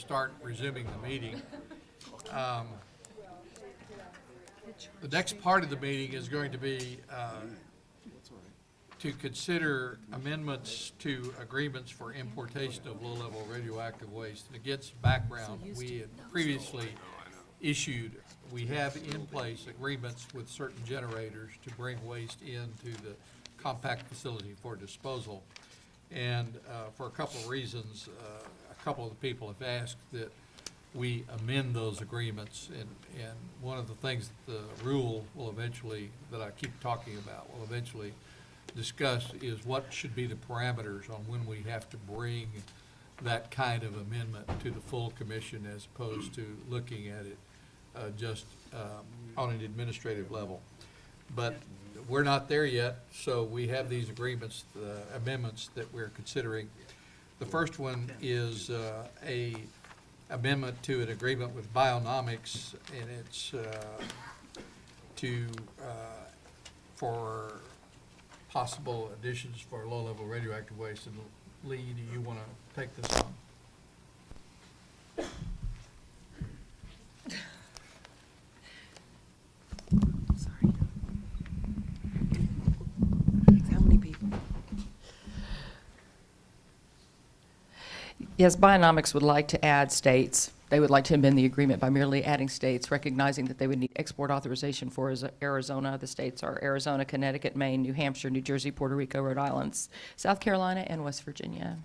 start resuming the meeting. The next part of the meeting is going to be to consider amendments to agreements for importation of low-level radioactive waste. And again, some background, we had previously we have in place agreements with certain generators to bring waste into the compact facility for disposal. And for a couple of reasons, a couple of the people have asked that we amend those agreements. And one of the things that the rule will eventually, that I keep talking about, will eventually discuss is what should be the parameters on when we have to bring that kind of amendment to the full commission as opposed to looking at it just on an administrative level. But we're not there yet, so we have these agreements, amendments that we're considering. The first one is a amendment to an agreement with Bionomics, and it's for possible additions for low-level radioactive waste. And Lee, do you want to take this on? Sorry. How many people? Yes, Bionomics would like to add states. They would like to amend the agreement by merely adding states, recognizing that they would need export authorization for Arizona. The states are Arizona, Connecticut, Maine, New Hampshire, New Jersey, Puerto Rico, Rhode Island, South Carolina, and West Virginia.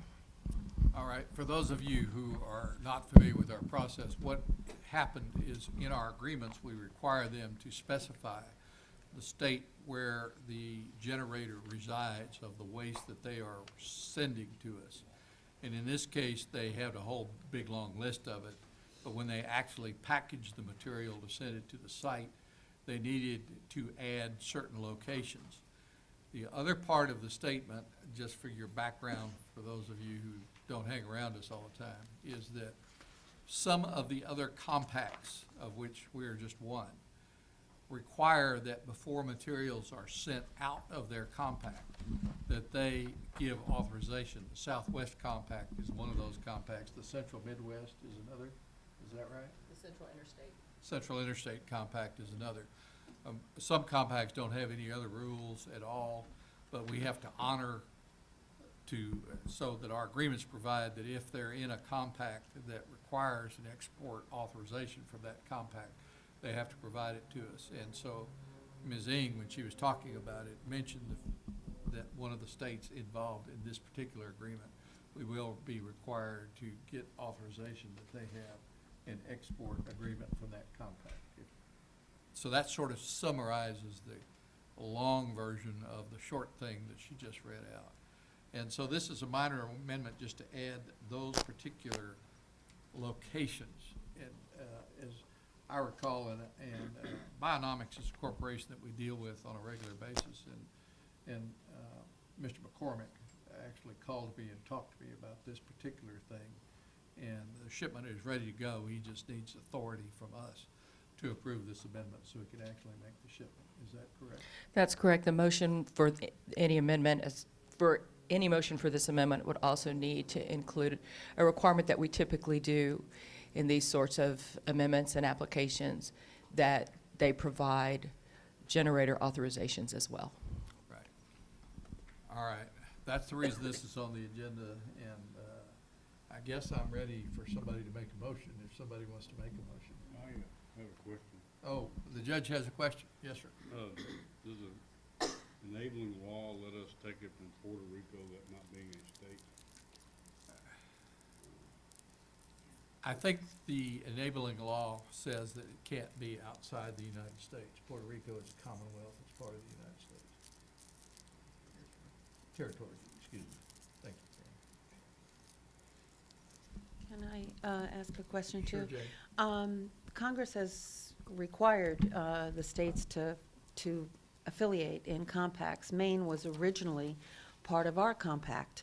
All right, for those of you who are not familiar with our process, what happened is in our agreements, we require them to specify the state where the generator resides of the waste that they are sending to us. And in this case, they have a whole big, long list of it. But when they actually packaged the material to send it to the site, they needed to add certain locations. The other part of the statement, just for your background, for those of you who don't hang around us all the time, is that some of the other compacts, of which we are just one, require that before materials are sent out of their compact, that they give authorization. The Southwest Compact is one of those compacts. The Central Midwest is another. Is that right? The Central Interstate. Central Interstate Compact is another. Some compacts don't have any other rules at all, but we have to honor so that our agreements provide that if they're in a compact that requires an export authorization for that compact, they have to provide it to us. And so Ms. Ng, when she was talking about it, mentioned that one of the states involved in this particular agreement, we will be required to get authorization that they have an export agreement from that compact. So that sort of summarizes the long version of the short thing that she just read out. And so this is a minor amendment just to add those particular locations. And as I recall, and Bionomics is a corporation that we deal with on a regular basis, and Mr. McCormick actually called me and talked to me about this particular thing, and the shipment is ready to go. He just needs authority from us to approve this amendment so we can actually make the shipment. Is that correct? That's correct. The motion for any amendment any motion for this amendment would also need to include a requirement that we typically do in these sorts of amendments and applications, that they provide generator authorizations as well. Right. All right. That's the reason this is on the agenda, and I guess I'm ready for somebody to make a motion if somebody wants to make a motion. I have a question. Oh, the judge has a question. Yes, sir. Does the enabling law let us take it from Puerto Rico, that not being a state? I think the enabling law says that it can't be outside the United States. Puerto Rico is a commonwealth. It's part of the United States. Territory, excuse me. Thank you, Karen. Can I ask a question too? Sure, Jay. Congress has required the states to affiliate in compacts. Maine was originally part of our compact.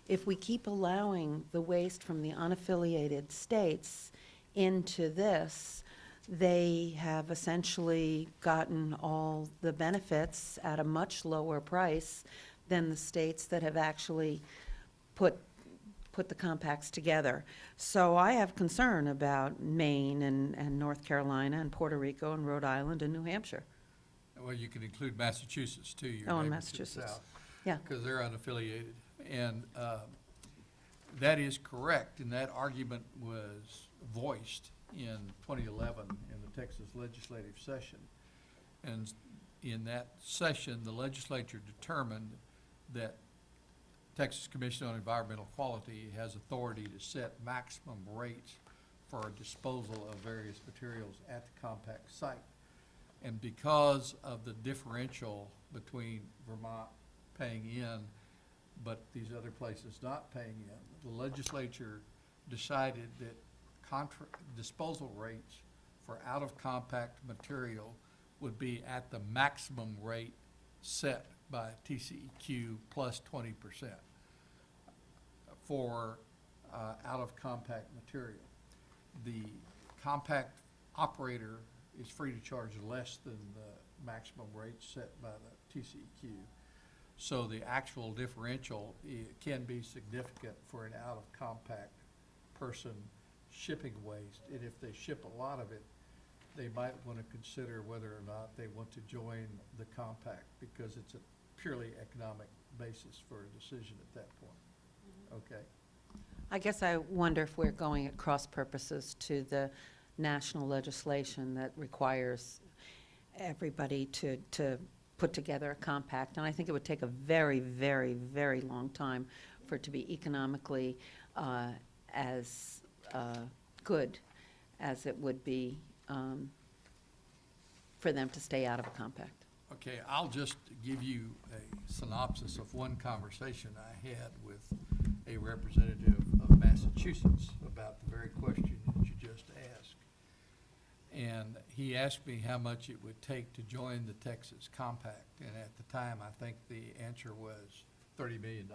If we keep allowing the waste from the unaffiliated states into this, they have essentially gotten all the benefits at a much lower price than the states that have actually put put the compacts together. So I have concern about Maine and North Carolina and Puerto Rico and Rhode Island and New Hampshire. Well, you can include Massachusetts too, your Oh, and neighbor to the Massachusetts. south. Yeah. Because they're unaffiliated. And that is correct, and that argument was voiced in 2011 in the Texas legislative session. And in that session, the legislature determined that Texas Commission on Environmental Quality has authority to set maximum rates for disposal of various materials at the compact site. And because of the differential between Vermont paying in, but these other places not paying in, the legislature decided that disposal rates for out-of-compact material would be at the maximum rate set by TCEQ plus 20% for out-of-compact material. The compact operator is free to charge less than the maximum rate set by the TCEQ. So the actual differential can be significant for an out-of-compact person shipping waste. And if they ship a lot of it, they might want to consider whether or not they want to join the compact, because it's a purely economic basis for a decision at that point. Okay? I guess I wonder if we're going at cross purposes to the national legislation that requires everybody to put together a compact. And I think it would take a very, very, very long time for it to be economically as good as it would be for them to stay out of a compact. Okay, I'll just give you a synopsis of one conversation I had with a representative of Massachusetts about the very question that you just asked. And he asked me how much it would take to join the Texas Compact. And at the time, I think the answer was $30 million,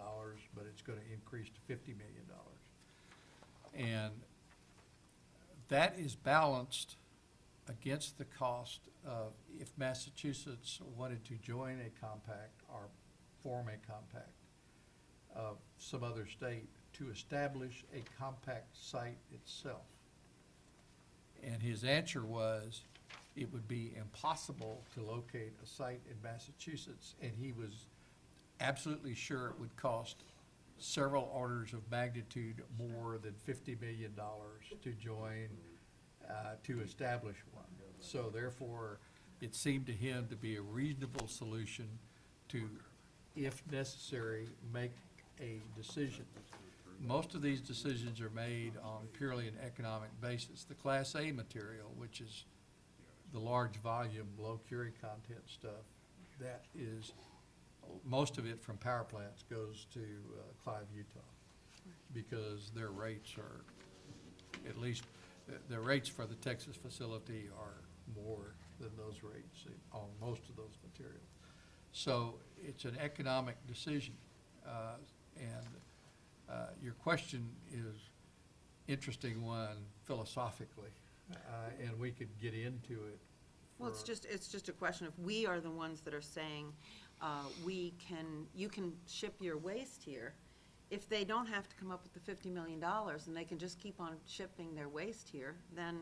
but it's going to increase to $50 million. And that is balanced against the cost of, if Massachusetts wanted to join a compact or form a compact of some other state, to establish a compact site itself. And his answer was, it would be impossible to locate a site in Massachusetts, and he was absolutely sure it would cost several orders of magnitude more than $50 million to join, to establish one. So therefore, it seemed to him to be a reasonable solution to, if necessary, make a decision. Most of these decisions are made on purely an economic basis. The Class A material, which is the large volume, low curie content stuff, that is, most of it from power plants goes to Clive, Utah, because their rates are, at least, the rates for the Texas facility are more than those rates on most of those materials. So it's an economic decision. Your question is interesting one philosophically, and we could get into it. Well, it's just a question of, we are the ones that are saying, you can ship your waste here. If they don't have to come up with the $50 million and they can just keep on shipping their waste here, then,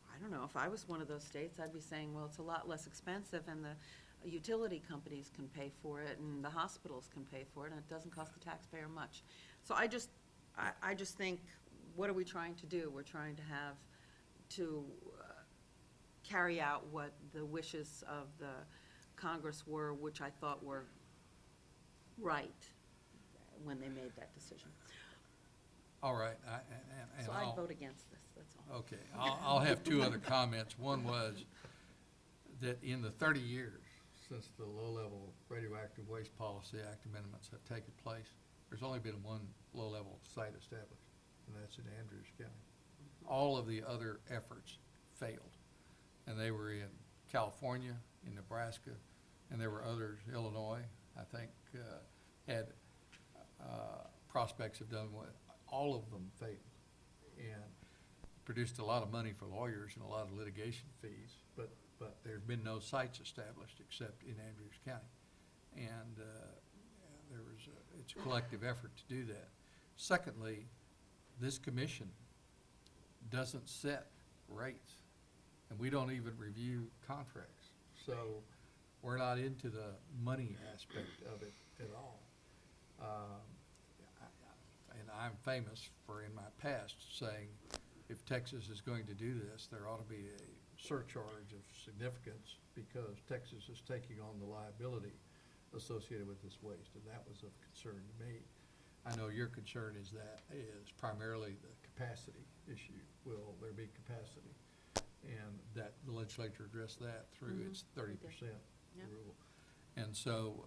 I don't know, if I was one of those states, I'd be saying, well, it's a lot less expensive, and the utility companies can pay for it, and the hospitals can pay for it, and it doesn't cost the taxpayer much. So I just think, what are we trying to do? We're trying to carry out what the wishes of the Congress were, which I thought were right when they made that decision. All right. So I'd vote against this, that's all. Okay, I'll have two other comments. One was that in the 30 years since the Low-Level Radioactive Waste Policy Act amendments have taken place, there's only been one low-level site established, and that's in Andrews County. All of the other efforts failed, and they were in California, in Nebraska, and there were others. Illinois, I think, had prospects of done what, all of them failed, and produced a lot of money for lawyers and a lot of litigation fees, but there's been no sites established except in Andrews County. And it's a collective effort to do that. Secondly, this commission doesn't set rates, and we don't even review contracts. So we're not into the money aspect of it at all. And I'm famous for, in my past, saying if Texas is going to do this, there ought to be a surcharge of significance because Texas is taking on the liability associated with this waste, and that was of concern to me. I know your concern is primarily the capacity issue. Will there be capacity? And that the legislature addressed that through its 30% Yep. rule. And so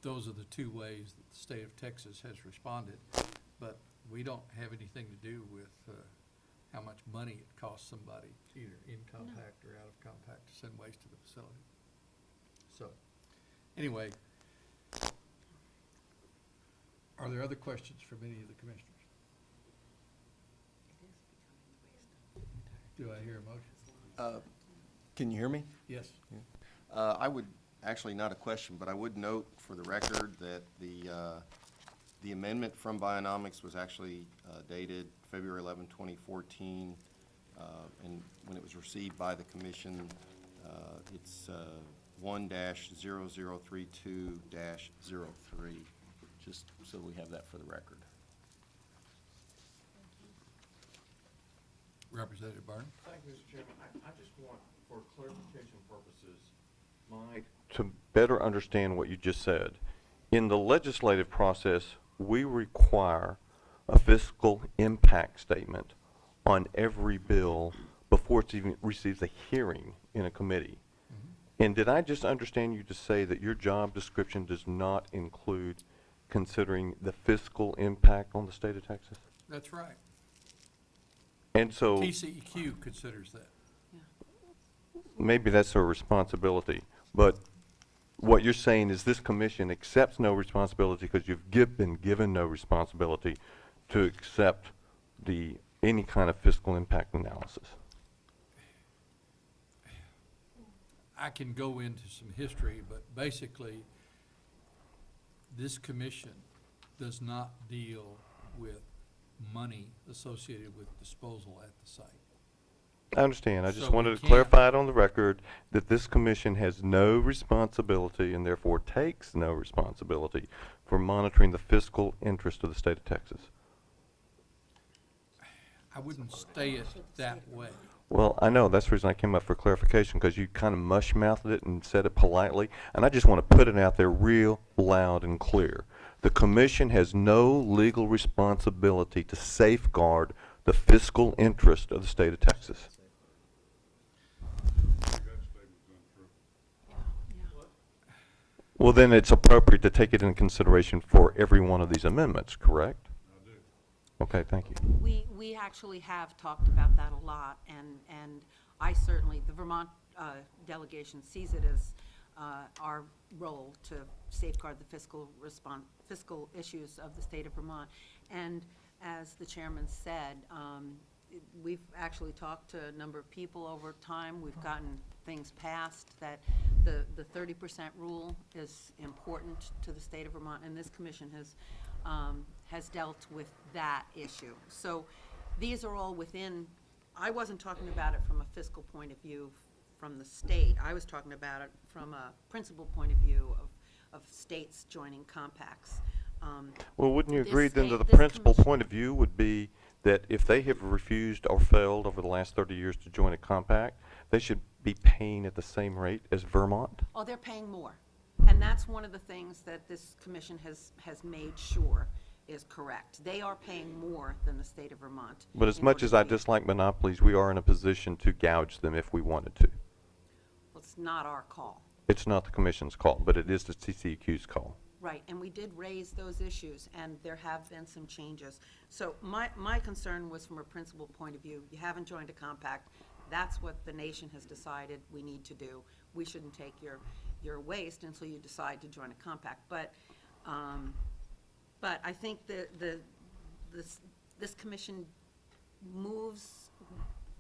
those are the two ways that the state of Texas has responded. But we don't have anything to do with how much money it costs somebody, either in compact or out of compact, to send waste to the facility. So, anyway, are there other questions from any of the commissioners? Do I hear a motion? Can you hear me? Yes. I would, actually not a question, but I would note for the record that the amendment from Bionomics was actually dated February 11, 2014, and when it was received by the commission, it's 1-0032-03, just so we have that for the record. Representative Barton? Thank you, Mr. Chairman. I just want, for clarification purposes, to better understand what you just said. In the legislative process, we require a fiscal impact statement on every bill before it even receives a hearing in a committee. And did I just understand you to say that your job description does not include considering the fiscal impact on the state of Texas? That's right. And so TCEQ considers that. maybe that's our responsibility, but what you're saying is this commission accepts no responsibility because you've been given no responsibility to accept any kind of fiscal impact analysis. I can go into some history, but basically, this commission does not deal with money associated with disposal at the site. I understand. I just So we wanted to can't- clarify it on the record that this commission has no responsibility and therefore takes no responsibility for monitoring the fiscal interest of the state of Texas. I wouldn't say it that way. Well, I know, that's the reason I came up for clarification, because you kind of mush-mouthed it and said it politely, and I just want to put it out there real loud and clear. The commission has no legal responsibility to safeguard the fiscal interest of the state of Texas. That statement's untrue. Well, then it's appropriate to take it into consideration for every one of these amendments, correct? I do. Okay, thank you. We actually have talked about that a lot, and I certainly, the Vermont delegation sees it as our role to safeguard the fiscal issues of the state of Vermont. And as the chairman said, we've actually talked to a number of people over time. We've gotten things passed that the 30% rule is important to the state of Vermont, and this commission has dealt with that issue. So these are all within, I wasn't talking about it from a fiscal point of view from the state. I was talking about it from a principal point of view of states joining compacts. Well, wouldn't you This agree then that state- the this principal commission- point of view would be that if they have refused or failed over the last 30 years to join a compact, they should be paying at the same rate as Vermont? Oh, they're paying more. And that's one of the things that this commission has made sure is correct. They are paying more than the state of Vermont. But as in much order as to I be- dislike monopolies, we are in a position to gouge them if we wanted to. Well, it's not our call. It's not the commission's call, but it is the TCEQ's call. Right, and we did raise those issues, and there have been some changes. So my concern was from a principal point of view. You haven't joined a compact. That's what the nation has decided we need to do. We shouldn't take your waste until you decide to join a compact. But I think this commission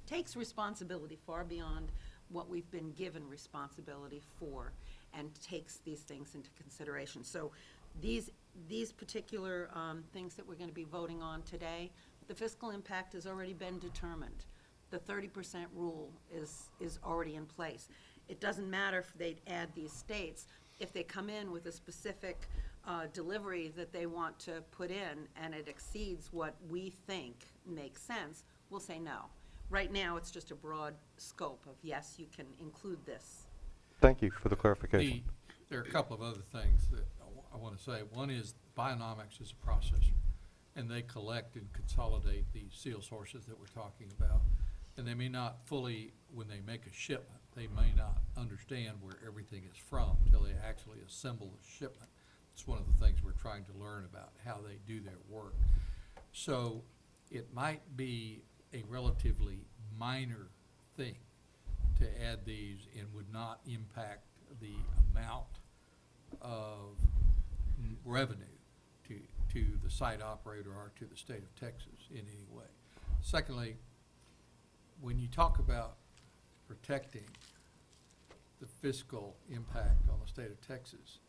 takes responsibility far beyond what we've been given responsibility for, and takes these things into consideration. So these particular things that we're going to be voting on today, the fiscal impact has already been determined. The 30% rule is already in place. It doesn't matter if they add these states. If they come in with a specific delivery that they want to put in and it exceeds what we think makes sense, we'll say no. Right now, it's just a broad scope of, yes, you can include this. Thank you for the clarification. There are a couple of other things that I want to say. One is Bionomics is a processor, and they collect and consolidate these seal sources that we're talking about. And they may not fully, when they make a shipment, they may not understand where everything is from until they actually assemble the shipment. It's one of the things we're trying to learn about, how they do their work. So it might be a relatively minor thing to add these and would not impact the amount of revenue to the site operator or to the state of Texas in any way. Secondly, when you talk about protecting the fiscal impact on the state of Texas,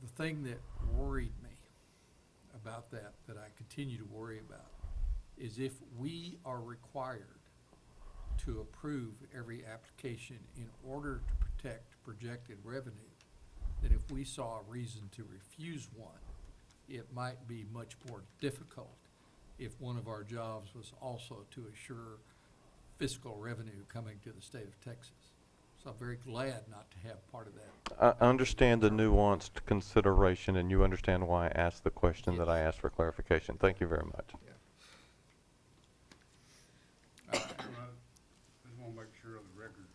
the thing that worried me about that I continue to worry about, is if we are required to approve every application in order to protect projected revenue, that if we saw a reason to refuse one, it might be much more difficult if one of our jobs was also to assure fiscal revenue coming to the state of Texas. So I'm very glad not to have part of that. I understand the nuanced consideration, and you understand why I asked the question that I asked for clarification. Thank you very much. Yeah. I just want to make sure of the record,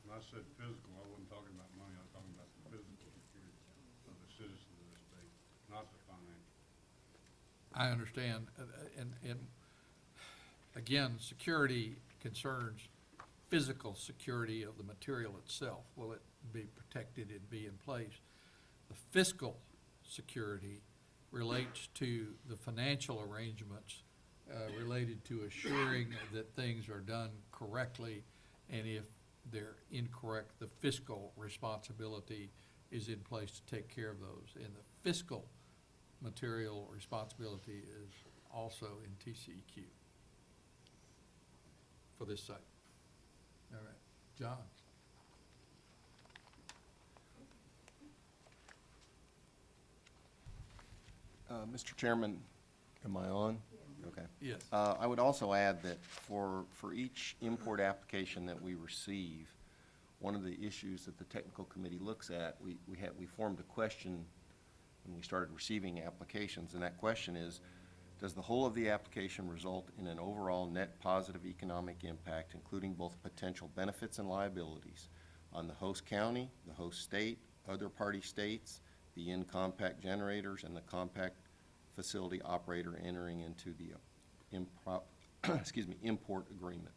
when I said physical, I wasn't talking about money, I was talking about the physical security of the citizens of the state, not the financial. I understand, and again, security concerns physical security of the material itself. Will it be protected and be in place? The fiscal security relates to the financial arrangements related to assuring that things are done correctly, and if they're incorrect, the fiscal responsibility is in place to take care of those. And the fiscal material responsibility is also in TCEQ for this site. All right, John. Mr. Chairman, am I on? Okay. Yes. I would also add that for each import application that we receive, one of the issues that the technical committee looks at, we formed a question when we started receiving applications, and that question is, does the whole of the application result in an overall net positive economic impact, including both potential benefits and liabilities on the host county, the host state, other party states, the in-compact generators, and the compact facility operator entering into the import agreement?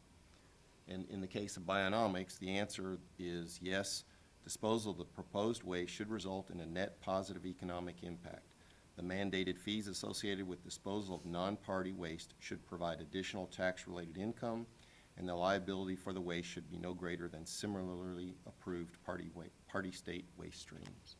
And in the case of Bionomics, the answer is yes, disposal of the proposed waste should result in a net positive economic impact. The mandated fees associated with disposal of non-party waste should provide additional tax-related income, and the liability for the waste should be no greater than similarly approved party state waste streams.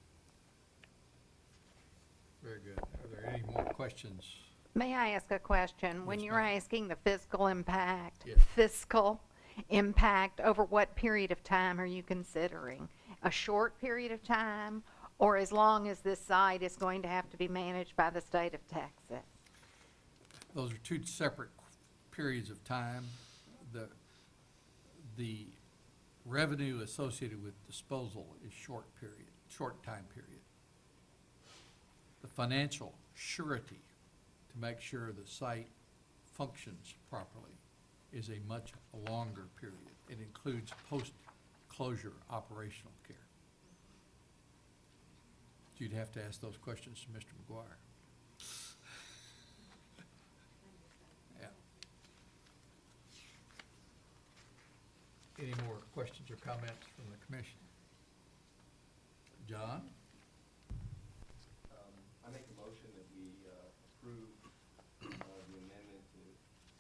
Very good. Are there any more questions? May I ask a question? When Yes, you're ma'am. asking the fiscal impact, Yes. fiscal impact, over what period of time are you considering? A short period of time, or as long as this site is going to have to be managed by the state of Texas? Those are two separate periods of time. The revenue associated with disposal is short time period. The financial surety to make sure the site functions properly is a much longer period. It includes post-closure operational care. You'd have to ask those questions to Mr. McGuire. Yeah. Any more questions or comments from the commission? John? I make a motion that we approve the amendment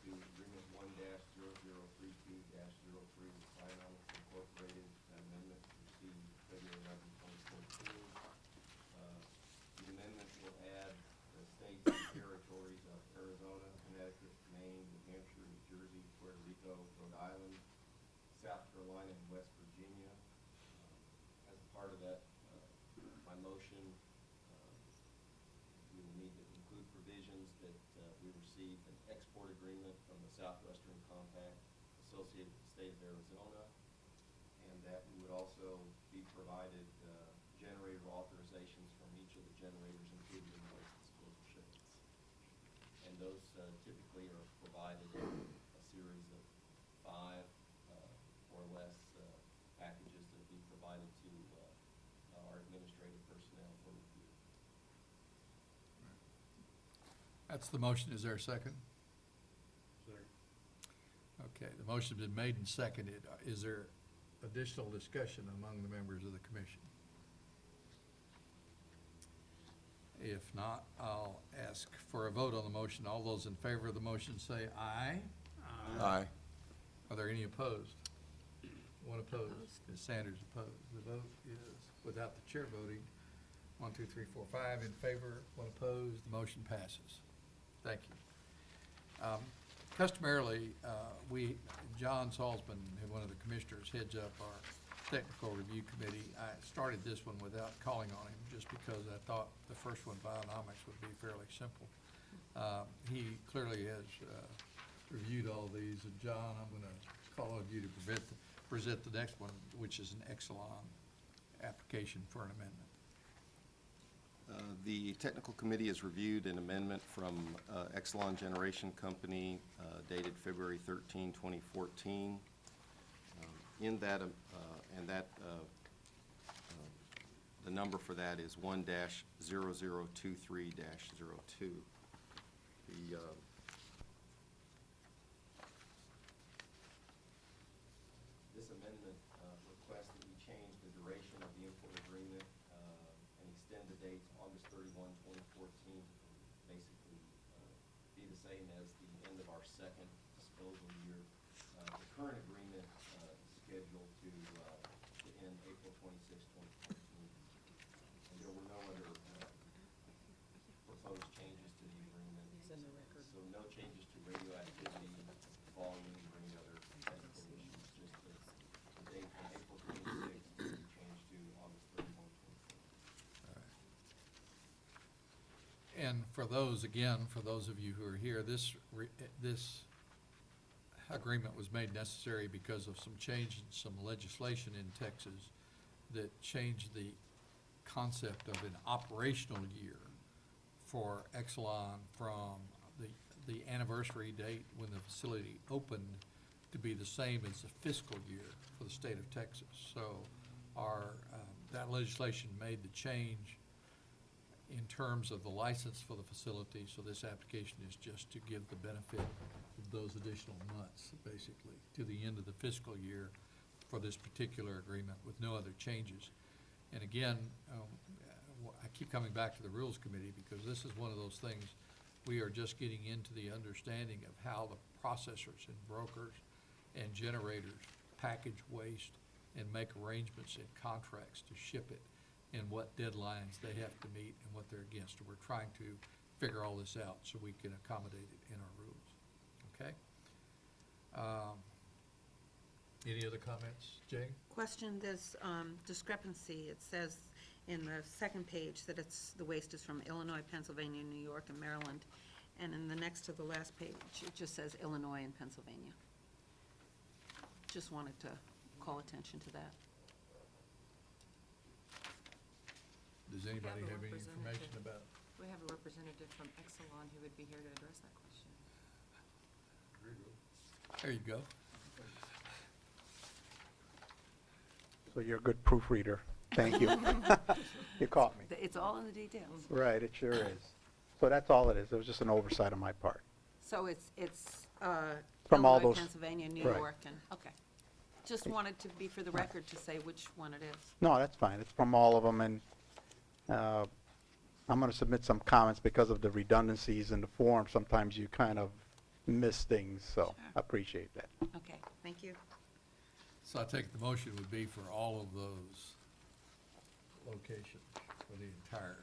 to Agreement 1-0032-03 with Bionomics Incorporated. That amendment received February 11, 2014, will add the states and territories of Arizona, Connecticut, Maine, New Hampshire, New Jersey, Puerto Rico, Rhode Island, South Carolina, and West Virginia. As a part of that, my motion, we will need to include provisions that we received an export agreement from the Southwestern Compact associated with the state of Arizona, and that we would also be provided generator authorizations from each of the generators included in waste disposal shipments. And those typically are provided in a series of 5 or less packages that will be provided to our administrative personnel for review. That's the motion. Is there a second? Second. Okay, the motion's been made and seconded. Is there additional discussion among the members of the commission? If not, I'll ask for a vote on the motion. All those in favor of the motion say aye. Aye. Are there any opposed? One opposed. Ms. Sanders opposed. The vote is, without the chair voting, 1, 2, 3, 4, 5 in favor, 1 opposed. The motion passes. Thank you. Customarily, John Salzman, one of the commissioners, heads up our technical review committee. I started this one without calling on him, just because I thought the first one, bionomics, would be fairly simple. He clearly has reviewed all these, and John, I'm going to call on you to present the next one, which is an Exelon application for an amendment. The technical committee has reviewed an amendment from Exelon Generation Company dated February 13, 2014. In that, the number for that is 1-0023-02. This amendment requests that we change the duration of the import agreement and extend the date to August 31, 2014, basically be the same as the end of our second disposal year. The current agreement is scheduled to end April 26, 2014. And there were no other proposed changes to the agreement. So no changes to radioactivity, volume, or any other technical issues, just the date from April 26th to be changed to August 31, 2014. And for those, again, for those of you who are here, this agreement was made necessary because of some change in some legislation in Texas that changed the concept of an operational year for Exelon from the anniversary date when the facility opened to be the same as the fiscal year for the state of Texas. So that legislation made the change in terms of the license for the facility, so this application is just to give the benefit of those additional months, basically, to the end of the fiscal year for this particular agreement with no other changes. And again, I keep coming back to the Rules Committee because this is one of those things, we are just getting into the understanding of how the processors and brokers and generators package waste and make arrangements and contracts to ship it, and what deadlines they have to meet and what they're against. And we're trying to figure all this out so we can accommodate it in our rules. Okay? Any other comments, Jay? Question, there's discrepancy. It says in the second page that the waste is from Illinois, Pennsylvania, New York, and Maryland. And in the next to the last page, it just says Illinois and Pennsylvania. Just wanted to call attention to that. Does anybody have a have any information representative. about? We have a representative from Exelon who would be here to address that question. There you go. So you're a good proofreader. Thank you. You caught me. It's all in the details. Right, it sure is. So that's all it is. It was just an oversight on my part. So it's From all Illinois, those- Pennsylvania, New right. York, and, okay. Just wanted to be for the record to say which one it is. No, that's fine. It's from all of them, and I'm going to submit some comments because of the redundancies in the form. Sometimes you kind of miss things, so Sure. I appreciate that. Okay, thank you. So I take the motion would be for all of those locations for the entire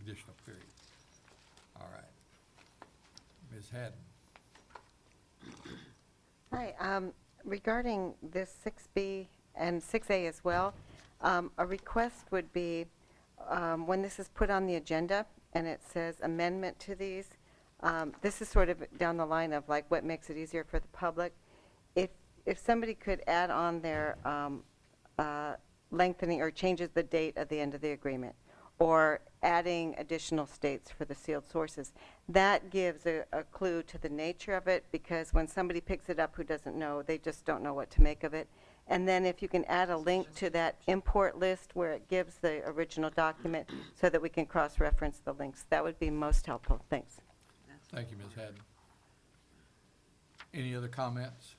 additional period. All right. Ms. Haddon? Hi, regarding this 6B and 6A as well, a request would be, when this is put on the agenda and it says amendment to these, this is sort of down the line of like what makes it easier for the public. If somebody could add on their lengthening or changes the date at the end of the agreement, or adding additional states for the sealed sources, that gives a clue to the nature of it, because when somebody picks it up who doesn't know, they just don't know what to make of it. And then if you can add a link to that import list where it gives the original document so that we can cross-reference the links, that would be most helpful. Thanks. Thank you, Ms. Haddon. Any other comments?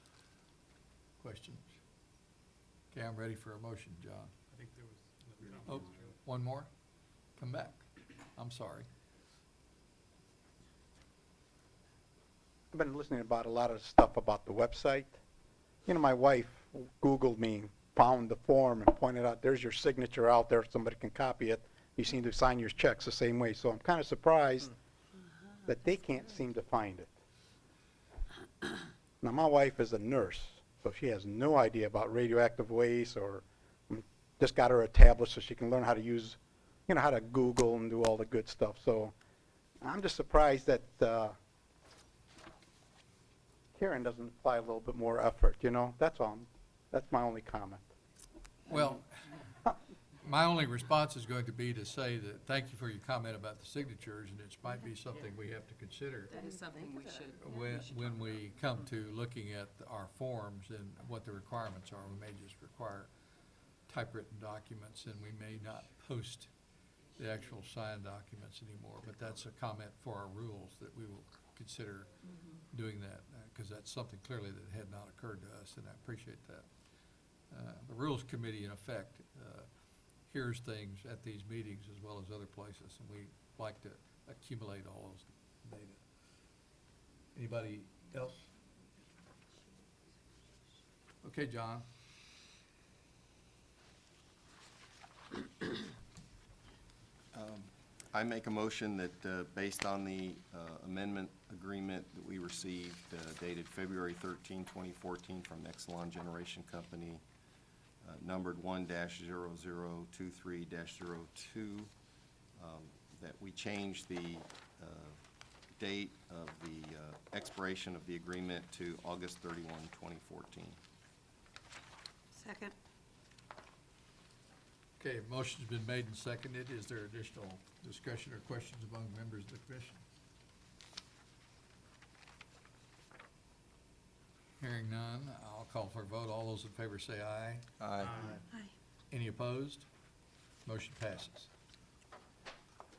Questions? Okay, I'm ready for a motion, John. I think there was another Oh, one more? Come back. I'm sorry. I've been listening about a lot of stuff about the website. You know, my wife Googled me, found the form, and pointed out there's your signature out there. Somebody can copy it. You seem to sign your checks the same way. So I'm kind of surprised that they can't seem to find it. Now, my wife is a nurse, so she has no idea about radioactive waste, or just got her a tablet so she can learn how to use, you know, how to Google and do all the good stuff. So I'm just surprised that Karen doesn't apply a little bit more effort, you know? That's all. That's my only comment. Well, my only response is going to be to say that, thank you for your comment about the signatures, and it might be something we have to consider That is something we should. when we come to looking at our forms and what the requirements are. We may just require typewritten documents, and we may not post the actual signed documents anymore. But that's a comment for our rules, that we will consider doing that, because that's something clearly that had not occurred to us, and I appreciate that. The Rules Committee, in effect, hears things at these meetings as well as other places, and we like to accumulate all those data. Anybody else? Okay, John. I make a motion that, based on the amendment agreement that we received dated February 13, 2014 from Exelon Generation Company, numbered 1-0023-02, that we change the date of the expiration of the agreement to August 31, 2014. Second. Okay, motion's been made and seconded. Is there additional discussion or questions among members of the commission? Hearing none, I'll call for a vote. All those in favor say aye. Aye. Any opposed? Motion passes.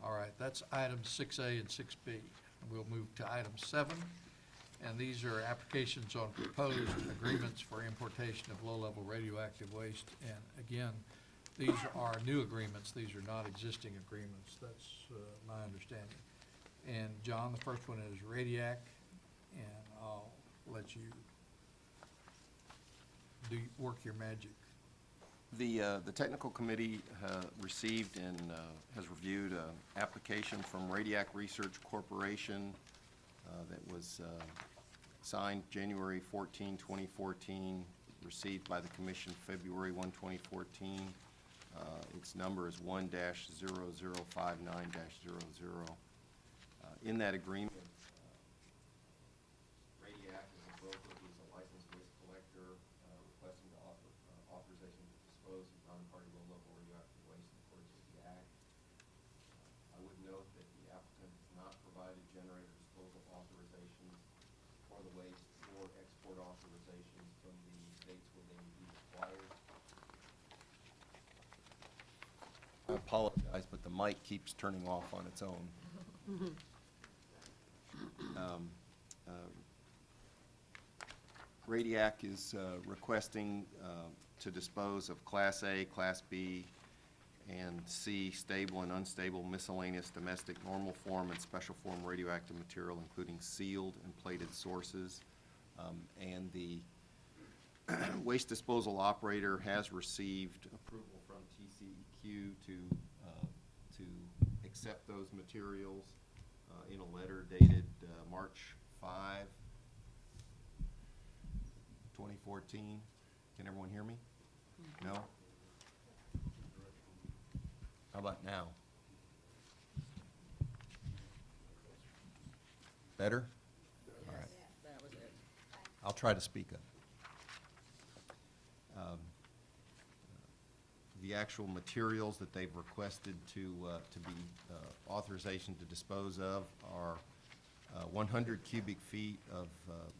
All right, that's items 6A and 6B. We'll move to item 7, and these are applications on proposed agreements for importation of low-level radioactive waste. And again, these are new agreements. These are not existing agreements. That's my understanding. And John, the first one is Radiac, and I'll let you work your magic. The technical committee received and has reviewed an application from Radiac Research Corporation that was signed January 14, 2014, received by the commission February 1, 2014. Its number is 1-0059-00. In that agreement, Radiac is a broker who's a licensed waste collector requesting the authorization to dispose of non-party low-level radioactive waste in accordance with the Act. I would note that the applicant has not provided generator disposal authorizations for the waste or export authorizations from the states where they would be required. I apologize, but the mic keeps turning off on its own. Radiac is requesting to dispose of Class A, Class B, and C stable and unstable miscellaneous domestic normal form and special form radioactive material, including sealed and plated sources. And the waste disposal operator has received approval from TCEQ to accept those materials. in a letter dated March 5, 2014. Can everyone hear me? No? How about now? Better? All right. I'll try to speak up. The actual materials that they've requested to be authorization to dispose of are 100 cubic feet of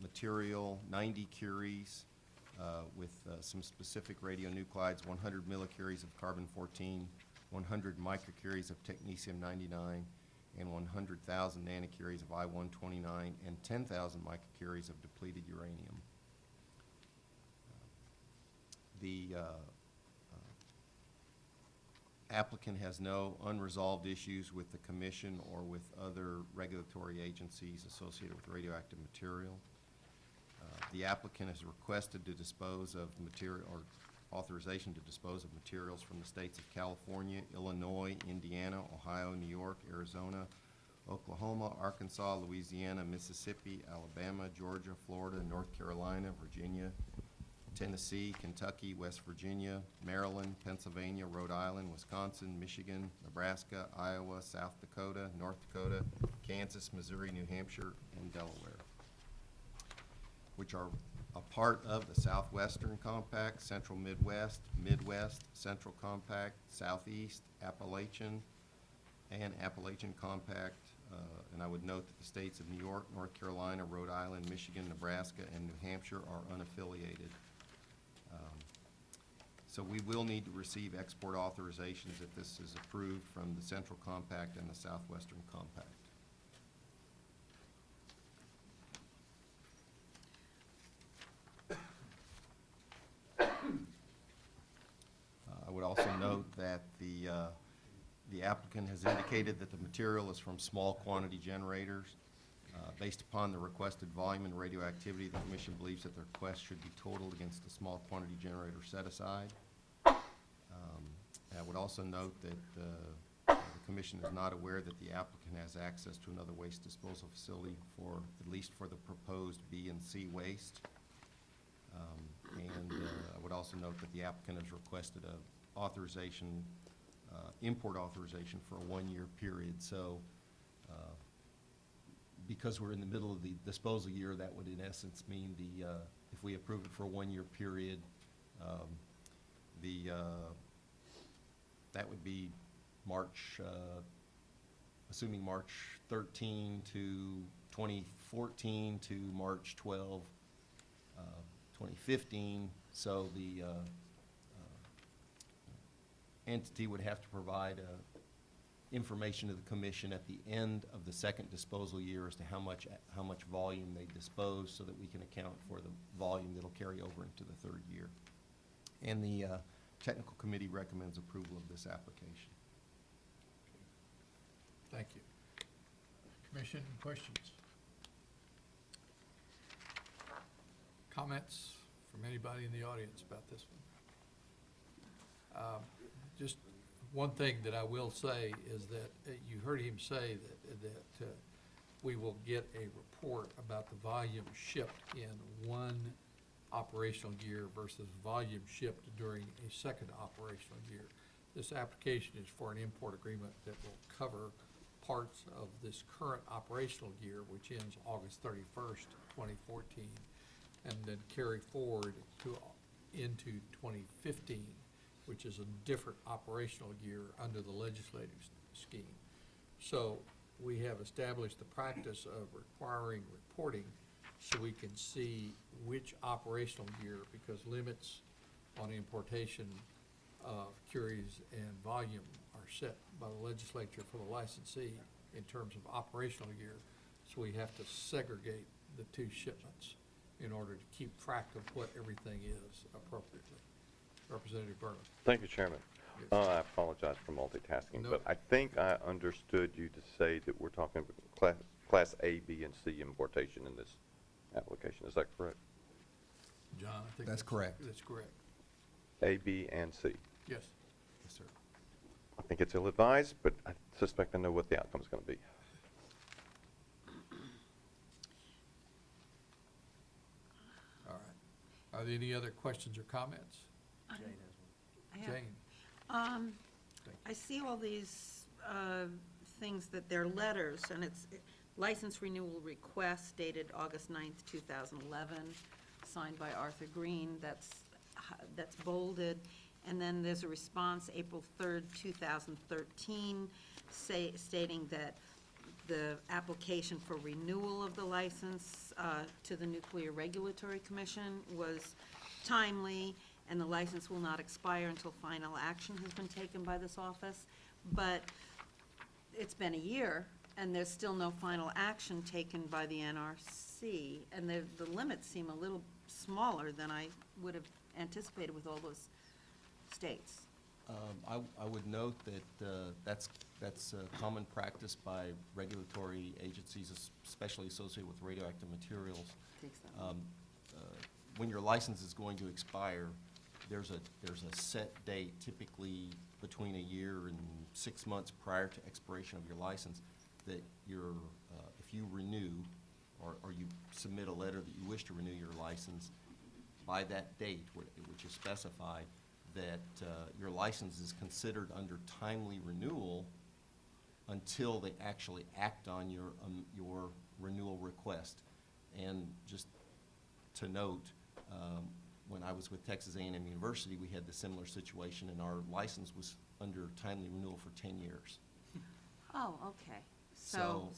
material, 90 curies with some specific radionuclides, 100 millicuries of carbon-14, 100 microcuries of technetium-99, and 100,000 nanocuries of I-129, and 10,000 microcuries of depleted uranium. The applicant has no unresolved issues with the commission or with other regulatory agencies associated with radioactive material. The applicant has requested to dispose of material, or authorization to dispose of materials from the states of California, Illinois, Indiana, Ohio, New York, Arizona, Oklahoma, Arkansas, Louisiana, Mississippi, Alabama, Georgia, Florida, North Carolina, Virginia, Tennessee, Kentucky, West Virginia, Maryland, Pennsylvania, Rhode Island, Wisconsin, Michigan, Nebraska, Iowa, South Dakota, North Dakota, Kansas, Missouri, New Hampshire, and Delaware, which are a part of the Southwestern Compact, Central Midwest, Midwest, Central Compact, Southeast, Appalachian, and Appalachian Compact. And I would note that the states of New York, North Carolina, Rhode Island, Michigan, Nebraska, and New Hampshire are unaffiliated. So we will need to receive export authorizations if this is approved from the Central Compact and the Southwestern Compact. I would also note that the applicant has indicated that the material is from small quantity generators. Based upon the requested volume and radioactivity, the Commission believes that the request should be totaled against the small quantity generator set aside. I would also note that the Commission is not aware that the applicant has access to another waste disposal facility for, at least for the proposed B and C waste. I would also note that the applicant has requested a authorization, import authorization for a one-year period. So because we're in the middle of the disposal year, that would in essence mean if we approve it for a one-year period, that would be March, assuming March 13 to 2014 to March 12, 2015. So the entity would have to provide information to the Commission at the end of the second disposal year as to how much volume they dispose, so that we can account for the volume that'll carry over into the third year. And the Technical Committee recommends approval of this application. Thank you. Commission, questions? Comments from anybody in the audience about this one? Just one thing that I will say is that you heard him say that we will get a report about the volume shipped in one operational year versus volume shipped during a second operational year. This application is for an import agreement that will cover parts of this current operational year, which ends August 31st, 2014, and then carry forward into 2015, which is a different operational year under the legislative scheme. So we have established the practice of requiring reporting so we can see which operational year, because limits on importation of curies and volume are set by the legislature for the licensee in terms of operational year. So we have to segregate the two shipments in order to keep track of what everything is appropriately. Representative Berman. Thank you, Chairman. Yes. I apologize for multitasking, No. but I think I understood you to say that we're talking about class A, B, and C importation in this application. Is that correct? John, I think That's correct. That's correct. A, B, and C. Yes. Yes, sir. I think it's ill-advised, but I suspect I know what the outcome is going to be. Are there any other questions or comments? I have- Jane? I see all these things that they're letters, and it's license renewal request dated August 9th, 2011, signed by Arthur Green, that's bolded. And then there's a response, April 3rd, 2013, stating that the application for renewal of the license to the Nuclear Regulatory Commission was timely, and the license will not expire until final action has been taken by this office. But it's been a year, and there's still no final action taken by the NRC, and the limits seem a little smaller than I would have anticipated with all those states. I would note that that's a common practice by regulatory agencies, especially associated with radioactive materials. Takes that long. When your license is going to expire, there's a set date, typically between a year and 6 months prior to expiration of your license, that if you renew or you submit a letter that you wish to renew your license, by that date, which is specified, that your license is considered under timely renewal until they actually act on your renewal request. And just to note, when I was with Texas A&M University, we had the similar situation, and our license was under timely renewal for 10 years. Oh, okay. So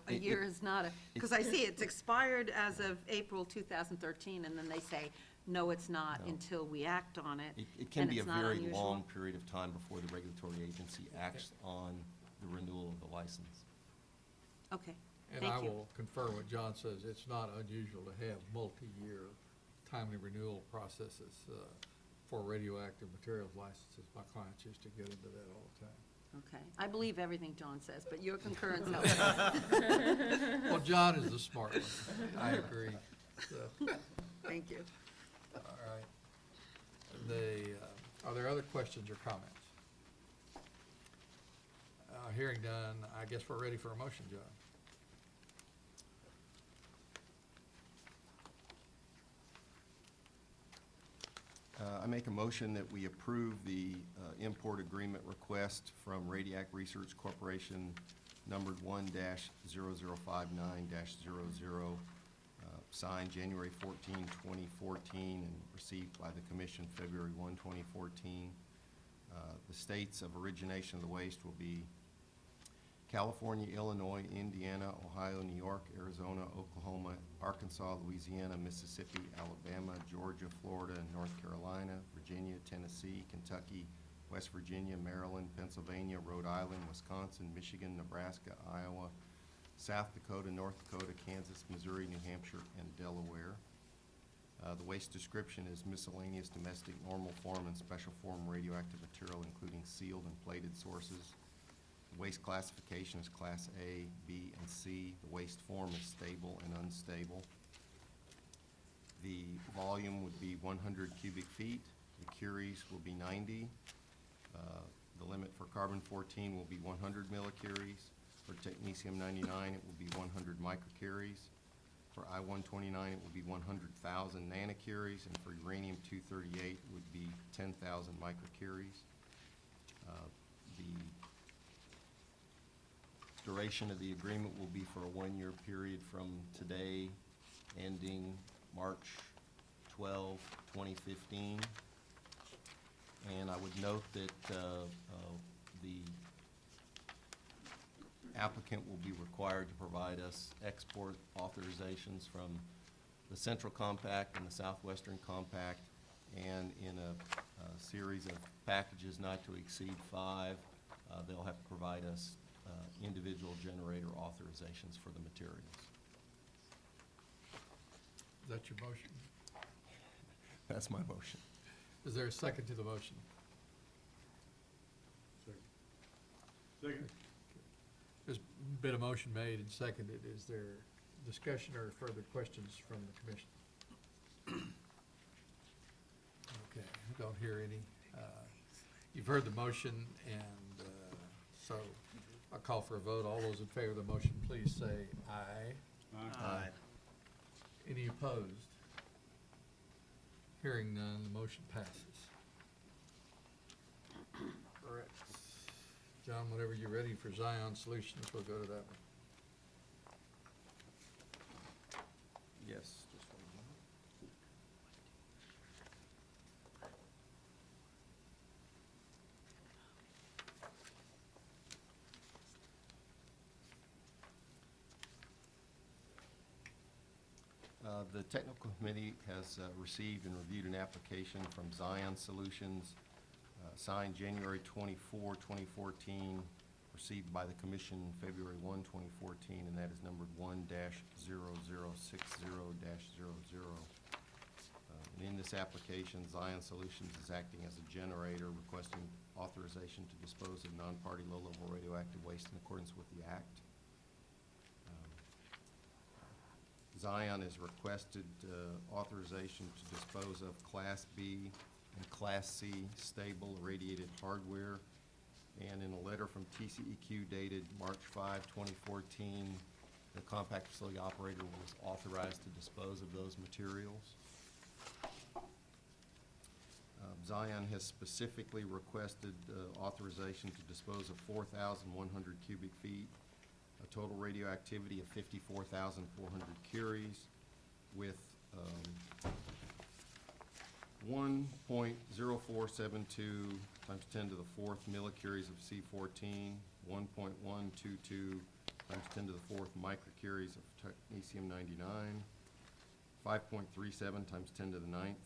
a it- year it- is not because I see it's expired as of April 2013, and then they say, no, it's not No. until we act on it. It can and be a it's not very unusual. long period of time before the regulatory agency acts on the renewal of the license. Okay, And thank I you. will confirm what John says, it's not unusual to have multi-year timely renewal processes for radioactive materials licenses. My clients used to get into that all the time. Okay, I believe everything John says, but your concurrence helps. Well, John is the smart one, I agree. So, Thank you. all right. Are there other questions or comments? Hearing none, I guess we're ready for a motion, John. I make a motion that we approve the import agreement request from Radiac Research Corporation, numbered 1-0059-00, signed January 14, 2014, and received by the Commission February 1, 2014. The states of origination of the waste will be California, Illinois, Indiana, Ohio, New York, Arizona, Oklahoma, Arkansas, Louisiana, Mississippi, Alabama, Georgia, Florida, and North Carolina, Virginia, Tennessee, Kentucky, West Virginia, Maryland, Pennsylvania, Rhode Island, Wisconsin, Michigan, Nebraska, Iowa, South Dakota, North Dakota, Kansas, Missouri, New Hampshire, and Delaware. The waste description is miscellaneous domestic normal form and special form radioactive material, including sealed and plated sources. The waste classification is Class A, B, and C. The waste form is stable and unstable. The volume would be 100 cubic feet. The curies will be 90. The limit for carbon-14 will be 100 millicuries. For technetium-99, it will be 100 microcuries. For I-129, it will be 100,000 nanocuries, and for uranium-238, it would be 10,000 microcuries. The duration of the agreement will be for a one-year period from today, ending March 12, 2015. And I would note that the applicant will be required to provide us export authorizations from the Central Compact and the Southwestern Compact, and in a series of packages not to exceed 5, they'll have to provide us individual generator authorizations for the materials. Is that your motion? That's my motion. Is there a second to the motion? Second. There's been a motion made and seconded. Is there discussion or further questions from the commission? Okay, I don't hear any. You've heard the motion, and so I'll call for a vote. All those in favor of the motion, please say aye. Aye. Any opposed? Hearing none, the motion passes. Correct. John, whenever you're ready for Zion Solutions, we'll go to that one. Yes, just one moment. The technical committee has received and reviewed an application from Zion Solutions, signed January 24, 2014, received by the commission February 1, 2014, and that is numbered 1-0060-00. And in this application, Zion Solutions is acting as a generator, requesting authorization to dispose of non-party low-level radioactive waste in accordance with the Act. Zion has requested authorization to dispose of Class B and Class C stable irradiated hardware. And in a letter from TCEQ dated March 5, 2014, the compact facility operator was authorized to dispose of those materials. Zion has specifically requested authorization to dispose of 4,100 cubic feet, a total radioactivity of 54,400 curies, with 1.0472 times 10 to the fourth millicuries of C14, 1.122 times 10 to the fourth microcuries of technetium-99, 5.37 times 10 to the ninth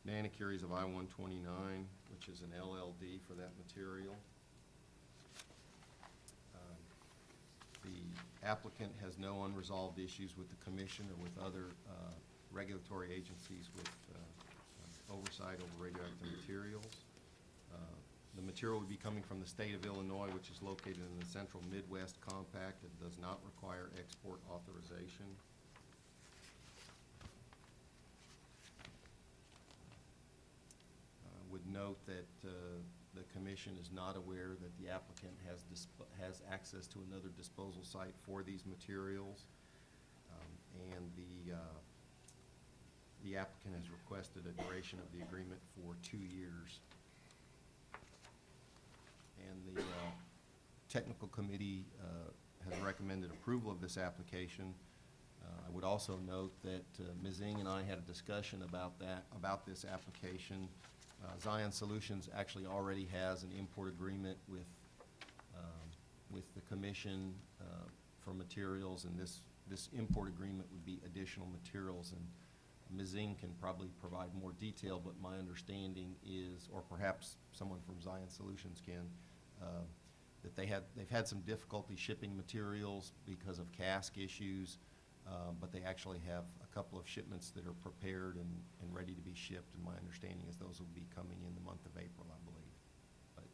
nanocuries of I-129, which is an LLD for that material. The applicant has no unresolved issues with the commission or with other regulatory agencies with oversight over radioactive materials. The material would be coming from the state of Illinois, which is located in the Central Midwest Compact. It does not require export authorization. Would note that the commission is not aware that the applicant has access to another disposal site for these materials, and the applicant has requested a duration of the agreement for 2 years. And the technical committee has recommended approval of this application. I would also note that Ms. Ng and I had a discussion about this application. Zion Solutions actually already has an import agreement with the commission for materials, and this import agreement would be additional materials. And Ms. Ng can probably provide more detail, but my understanding is, or perhaps someone from Zion Solutions can, that they've had some difficulty shipping materials because of cask issues. But they actually have a couple of shipments that are prepared and ready to be shipped, and my understanding is those will be coming in the month of April, I believe. But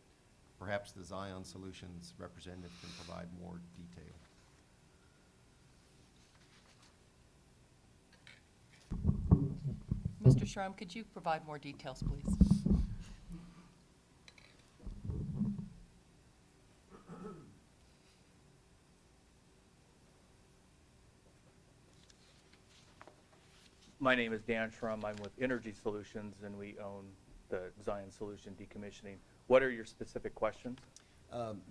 perhaps the Zion Solutions representative can provide more detail. Mr. Schrum, could you provide more details, please? My name is Dan Schrum. I'm with Energy Solutions, and we own the Zion Solution Decommissioning. What are your specific questions?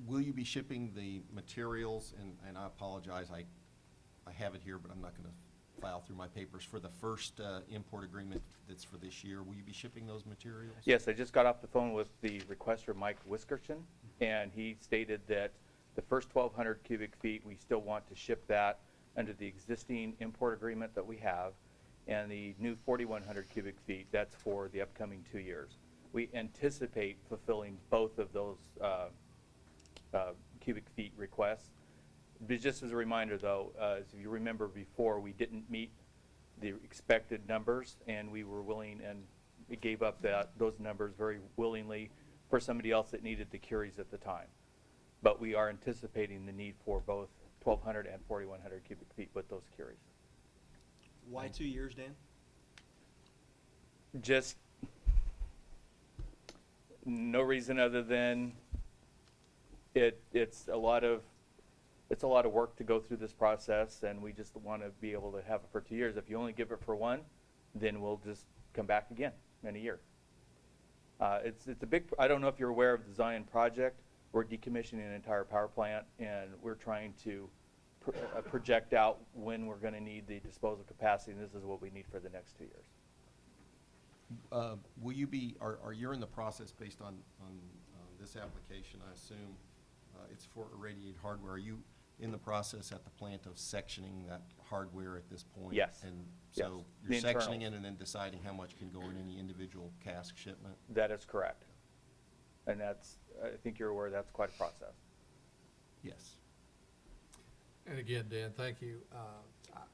Will you be shipping the materials, and I apologize, I have it here, but I'm not going to file through my papers, for the first import agreement that's for this year. Will you be shipping those materials? Yes, I just got off the phone with the requester, Mike Wiskerson, and he stated that the first 1,200 cubic feet, we still want to ship that under the existing import agreement that we have. And the new 4,100 cubic feet, that's for the upcoming 2 years. We anticipate fulfilling both of those cubic feet requests. But just as a reminder, though, as you remember before, we didn't meet the expected numbers, and we were willing, and we gave up those numbers very willingly for somebody else that needed the curies at the time. But we are anticipating the need for both 1,200 and 4,100 cubic feet with those curies. Why 2 years, Dan? Just no reason other than it's a lot of work to go through this process, and we just want to be able to have it for 2 years. If you only give it for one, then we'll just come back again in a year. It's a big, I don't know if you're aware of the Zion project. We're decommissioning an entire power plant, and we're trying to project out when we're going to need the disposal capacity, and this is what we need for the next 2 years. Will you be, are you in the process based on this application, I assume, it's for irradiated hardware, are you in the process at the plant of sectioning that hardware at this point? Yes. And Yes. so The you're sectioning internals. it and then deciding how much can go in any individual cask shipment? That is correct. And that's, I think you're aware that's quite a process. Yes. And again, Dan, thank you.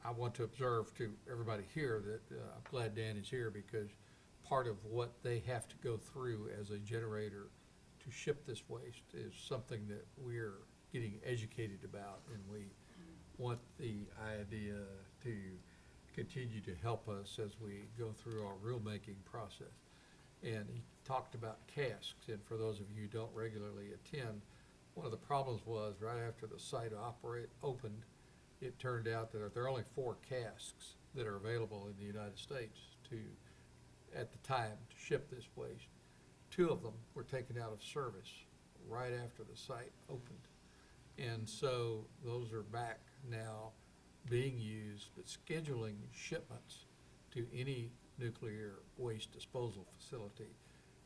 I want to observe to everybody here that I'm glad Dan is here because part of what they have to go through as a generator to ship this waste is something that we're getting educated about, and we want the idea to continue to help us as we go through our rulemaking process. And he talked about casks, and for those of you who don't regularly attend, one of the problems was right after the site opened, it turned out that there are only 4 casks that are available in the United States at the time, to ship this waste. 2 of them were taken out of service right after the site opened. And so those are back now being used, but scheduling shipments to any nuclear waste disposal facility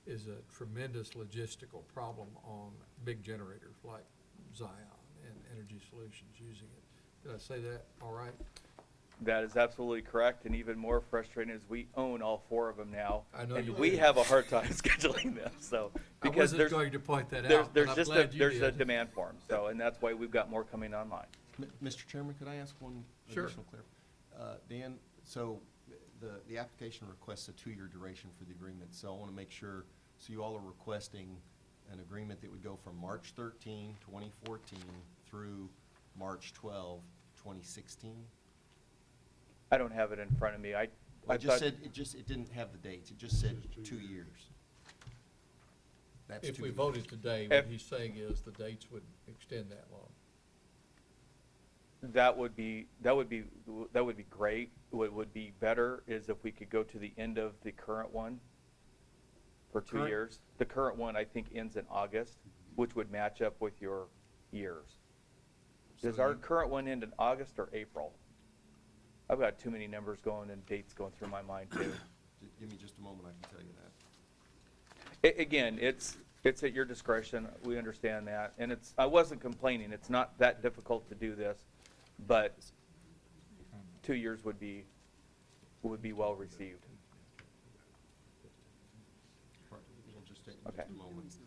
is a tremendous logistical problem on big generators like Zion and Energy Solutions using it. Did I say that all right? That is absolutely correct, and even more frustrating is we own all 4 of them now. I know you and we do. have a hard time scheduling them, so. I Because wasn't there's, going to point that there's, out, there's but I'm just glad you there's a did. demand for them, so, and that's why we've got more coming online. Mr. Chairman, could I ask one Sure. additional clarification? Dan, so the application requests a 2-year duration for the agreement, so I want to make sure, so you all are requesting an agreement that would go from March 13, 2014 through March 12, 2016? I don't have it in front of me. I Well, thought, it didn't have the dates, it just said 2 years. That's If 2 we years. voted today, what If- he's saying is the dates would extend that long. that would be great. What would be better is if we could go to the end of the current one for 2 Current- years. The current one, I think, ends in August, which would match up with your years. Does So our you- current one end in August or April? I've got too many numbers going and dates going through my mind, too. Give me just a moment, I can tell you that. Again, it's at your discretion. We understand that. And I wasn't complaining. It's not that difficult to do this, but 2 years would be well received. We'll just take Okay. just a moment.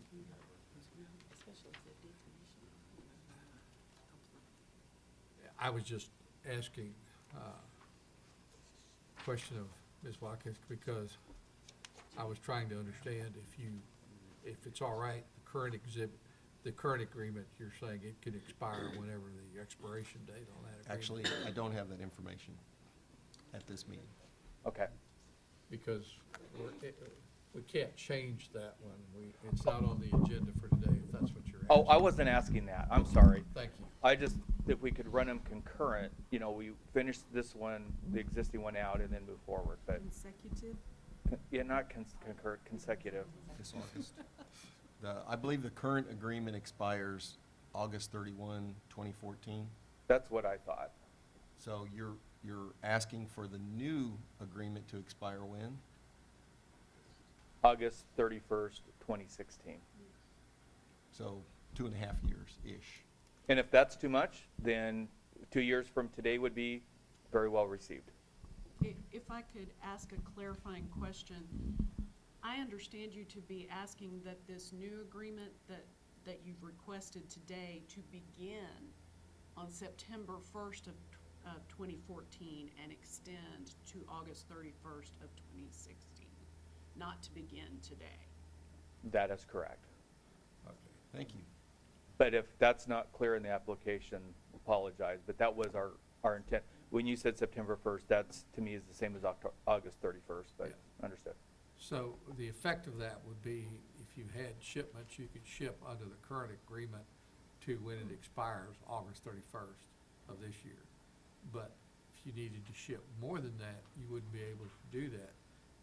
I was just asking question of Ms. Watkins because I was trying to understand if it's all right, the current agreement, you're saying it can expire whenever the expiration date on that agreement. Actually, I don't have that information at this meeting. Okay. Because we can't change that one. It's not on the agenda for today, if that's what you're asking. Oh, I wasn't asking that. I'm sorry. Thank you. I just, if we could run them concurrent, we finish this one, the existing one out, and then move forward, but, Consecutive? yeah, not concurrent, consecutive. This August. I believe the current agreement expires August 31, 2014. That's what I thought. So you're asking for the new agreement to expire when? August 31st, 2016. So 2.5 years-ish. And if that's too much, then 2 years from today would be very well received. If I could ask a clarifying question, I understand you to be asking that this new agreement that you've requested today to begin on September 1st of 2014 and extend to August 31st of 2016, not to begin today. That is correct. Okay, thank you. But if that's not clear in the application, apologize, but that was our intent. When you said September 1st, that's, to me, is the same as August 31st, but Yeah. understood. So the effect of that would be if you had shipments, you could ship under the current agreement to when it expires, August 31st of this year. But if you needed to ship more than that, you wouldn't be able to do that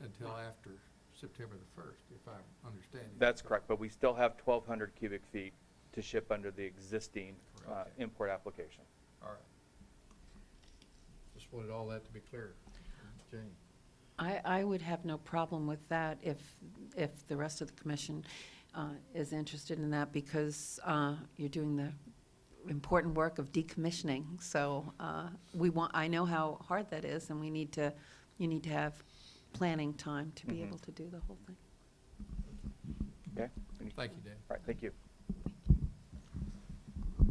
until after September the 1st, if I'm understanding. That's correct, but we still have 1,200 cubic feet to ship under the existing Correct. import application. All right. Just wanted all that to be clear. Jane? I would have no problem with that if the rest of the commission is interested in that, because you're doing the important work of decommissioning. So I know how hard that is, and you need to have planning time to be able to do the whole thing. Okay? Thank you, Dan. All right, thank you.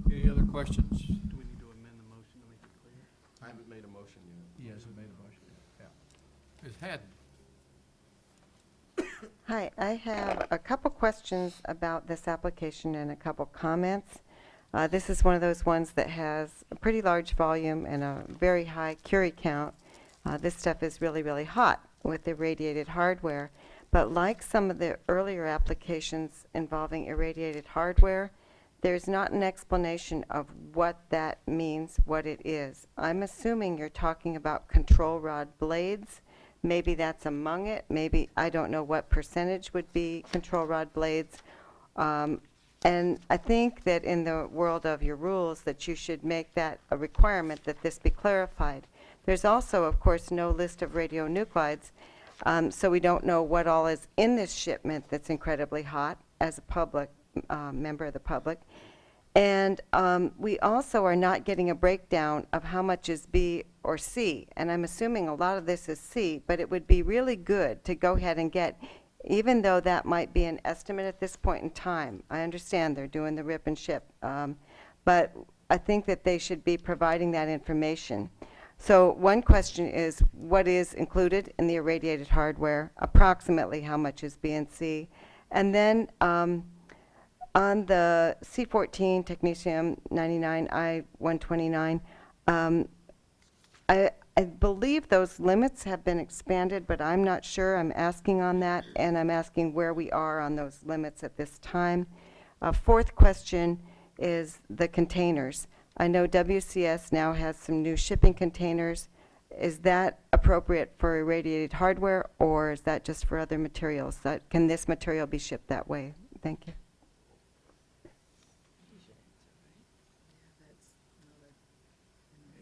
Any other questions? Do we need to amend the motion to make it clear? I haven't made a motion yet. He hasn't made a motion. Yeah. Ms. Haddon? Hi, I have a couple questions about this application and a couple comments. This is one of those ones that has a pretty large volume and a very high curie count. This stuff is really, really hot with irradiated hardware. But like some of the earlier applications involving irradiated hardware, there's not an explanation of what that means, what it is. I'm assuming you're talking about control rod blades. Maybe that's among it. Maybe, I don't know what percentage would be control rod blades. And I think that in the world of your rules that you should make that a requirement that this be clarified. There's also, of course, no list of radionuclides, so we don't know what all is in this shipment that's incredibly hot as a public member of the public. And we also are not getting a breakdown of how much is B or C. And I'm assuming a lot of this is C, but it would be really good to go ahead and get, even though that might be an estimate at this point in time. I understand they're doing the rip and ship, but I think that they should be providing that information. So one question is, what is included in the irradiated hardware? Approximately how much is B and C? And then on the C14 technetium 99 I-129, I believe those limits have been expanded, but I'm not sure. I'm asking on that, and I'm asking where we are on those limits at this time. Fourth question is the containers. I know WCS now has some new shipping containers. Is that appropriate for irradiated hardware, or is that just for other materials? Can this material be shipped that way? Thank you.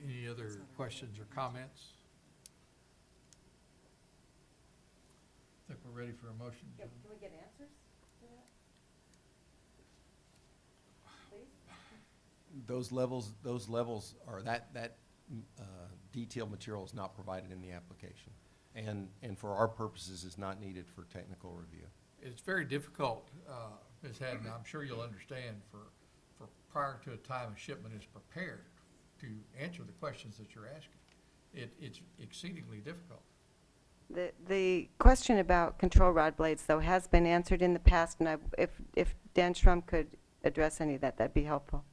Any other questions or comments? I think we're ready for a motion. Can we get answers to that? Those levels are, that detailed material is not provided in the application. And for our purposes is not needed for technical review. It's very difficult, Ms. Haddon, I'm sure you'll understand, for prior to a time a shipment is prepared to answer the questions that you're asking. It's exceedingly difficult. The question about control rod blades, though, has been answered in the past, and if Dan Schrum could address any of that, that'd be helpful.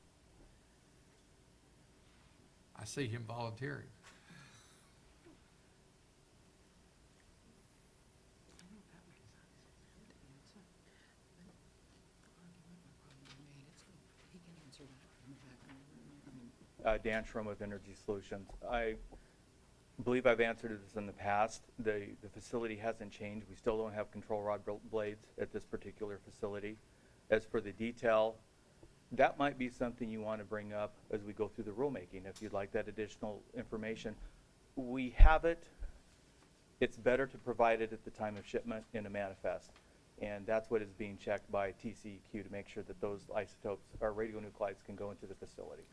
I see him volunteering. Dan Schrum with Energy Solutions. I believe I've answered this in the past. The facility hasn't changed. We still don't have control rod blades at this particular facility. As for the detail, that might be something you want to bring up as we go through the rulemaking, if you'd like that additional information. We have it. It's better to provide it at the time of shipment in a manifest. And that's what is being checked by TCEQ to make sure that those isotopes or radionuclides can go into the facility.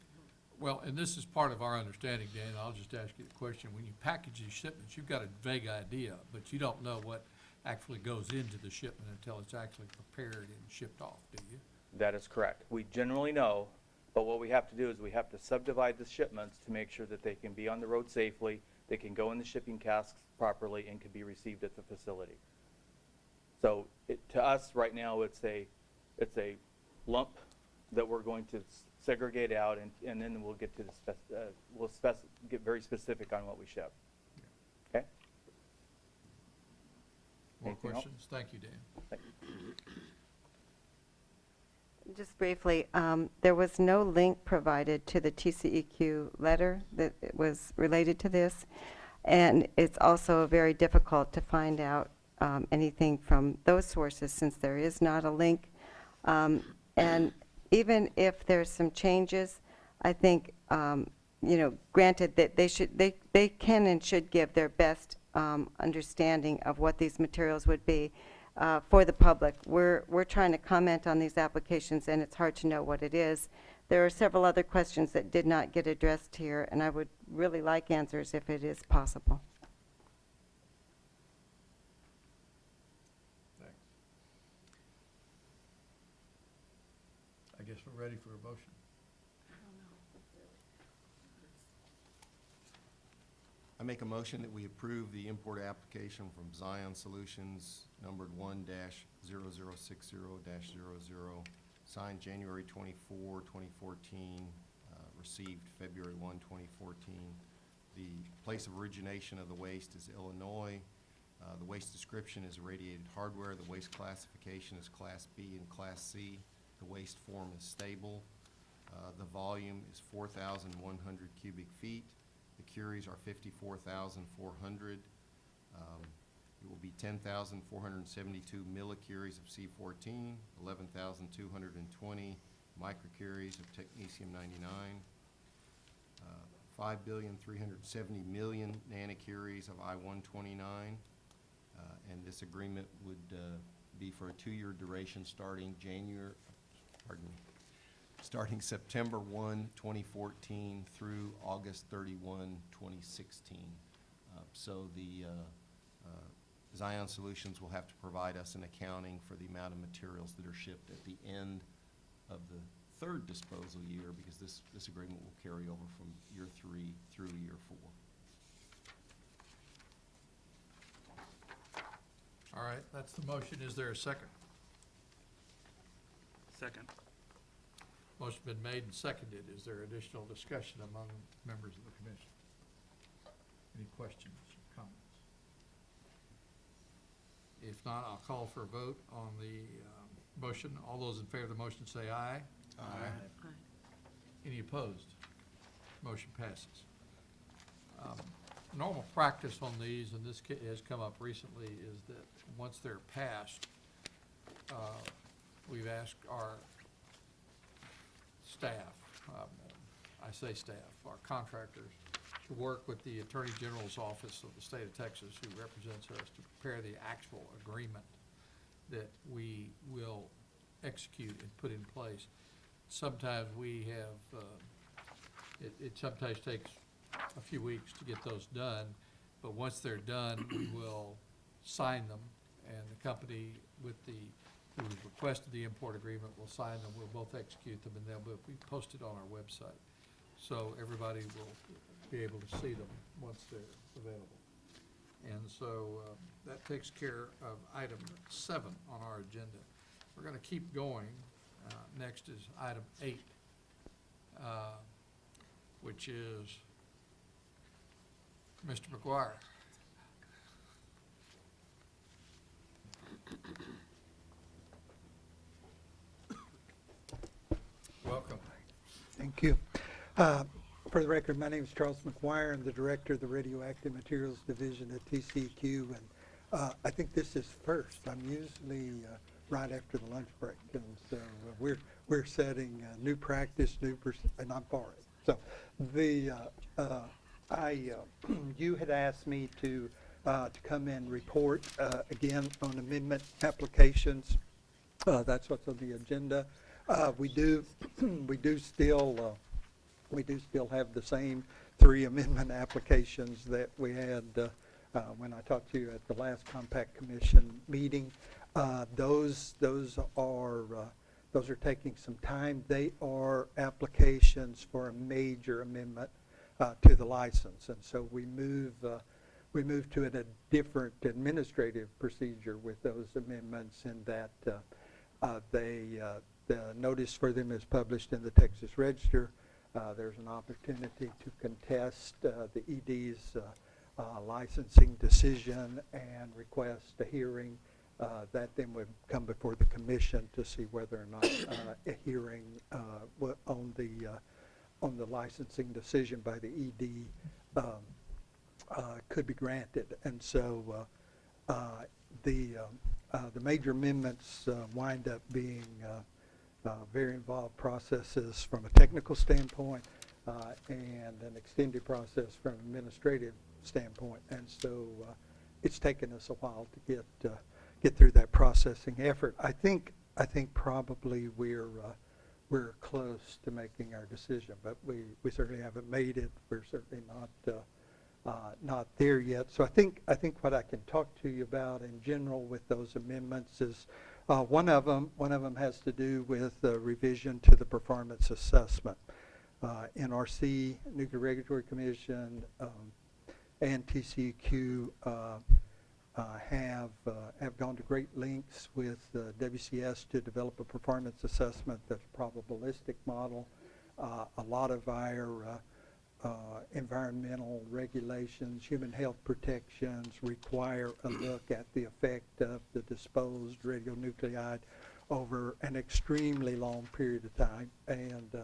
Well, and this is part of our understanding, Dan. I'll just ask you the question. When you package these shipments, you've got a vague idea, but you don't know what actually goes into the shipment until it's actually prepared and shipped off, do you? That is correct. We generally know, but what we have to do is we have to subdivide the shipments to make sure that they can be on the road safely, they can go in the shipping casks properly, and can be received at the facility. So to us right now, it's a lump that we're going to segregate out, and then we'll get to the get very specific on what we ship. Okay? More Anything else? questions? Thank you, Dan. Thank you. Just briefly, there was no link provided to the TCEQ letter that was related to this. And it's also very difficult to find out anything from those sources since there is not a link. And even if there's some changes, I think, granted that they can and should give their best understanding of what these materials would be for the public. We're trying to comment on these applications, and it's hard to know what it is. There are several other questions that did not get addressed here, and I would really like answers if it is possible. Thanks. I guess we're ready for a motion. I make a motion that we approve the import application from Zion Solutions, numbered 1-0060-00, signed January 24, 2014, received February 1, 2014. The place of origination of the waste is Illinois. The waste description is irradiated hardware. The waste classification is Class B and Class C. The waste form is stable. The volume is 4,100 cubic feet. The curies are 54,400. It will be 10,472 millicuries of C14, 11,220 microcuries of technetium-99, 5,370,000,000 nanocuries of I-129, and this agreement would be for a 2-year duration starting starting September 1, 2014 through August 31, 2016. So the Zion Solutions will have to provide us an accounting for the amount of materials that are shipped at the end of the third disposal year, because this agreement will carry over from year 3 through year 4. All right, that's the motion. Is there a second? Second. Motion been made and seconded. Is there additional discussion among members of the commission? Any questions or comments? If not, I'll call for a vote on the motion. All those in favor of the motion say aye. Aye. Any opposed? Motion passes. Normal practice on these, and this has come up recently, is that once they're passed, we've asked our staff, I say staff, our contractors, to work with the Attorney General's office of the state of Texas, who represents us, to prepare the actual agreement that we will execute and put in place. Sometimes we have, it sometimes takes a few weeks to get those done, but once they're done, we will sign them, and the company who requested the import agreement will sign them. We'll both execute them, and they'll be posted on our website. So everybody will be able to see them once they're available. And so that takes care of item 7 on our agenda. We're going to keep going. Next is item 8, which is Mr. McGuire. Welcome. Thank you. For the record, my name is Charles McGuire. I'm the director of the Radioactive Materials Division at TCEQ, and I think this is first. I'm usually right after the lunch break, and so we're setting new practice, and I'm for it. So you had asked me to come in and report again on amendment applications. That's what's on the agenda. We do still have the same 3 amendment applications that we had when I talked to you at the last Compact Commission meeting. Those are taking some time. They are applications for a major amendment to the license, and so we move to a different administrative procedure with those amendments, in that the notice for them is published in the Texas Register. There's an opportunity to contest the ED's licensing decision and request a hearing. That then would come before the commission to see whether or not a hearing on the licensing decision by the ED could be granted. And so the major amendments wind up being very involved processes from a technical standpoint and an extended process from an administrative standpoint. And so it's taken us a while to get through that processing effort. I think probably we're close to making our decision, but we certainly haven't made it. We're certainly not there yet. So I think what I can talk to you about in general with those amendments is one of them has to do with revision to the performance assessment. NRC, Nuclear Regulatory Commission, and TCEQ have gone to great lengths with WCS to develop a performance assessment that's a probabilistic model. A lot of our environmental regulations, human health protections require a look at the effect of the disposed radionuclide over an extremely long period of time. And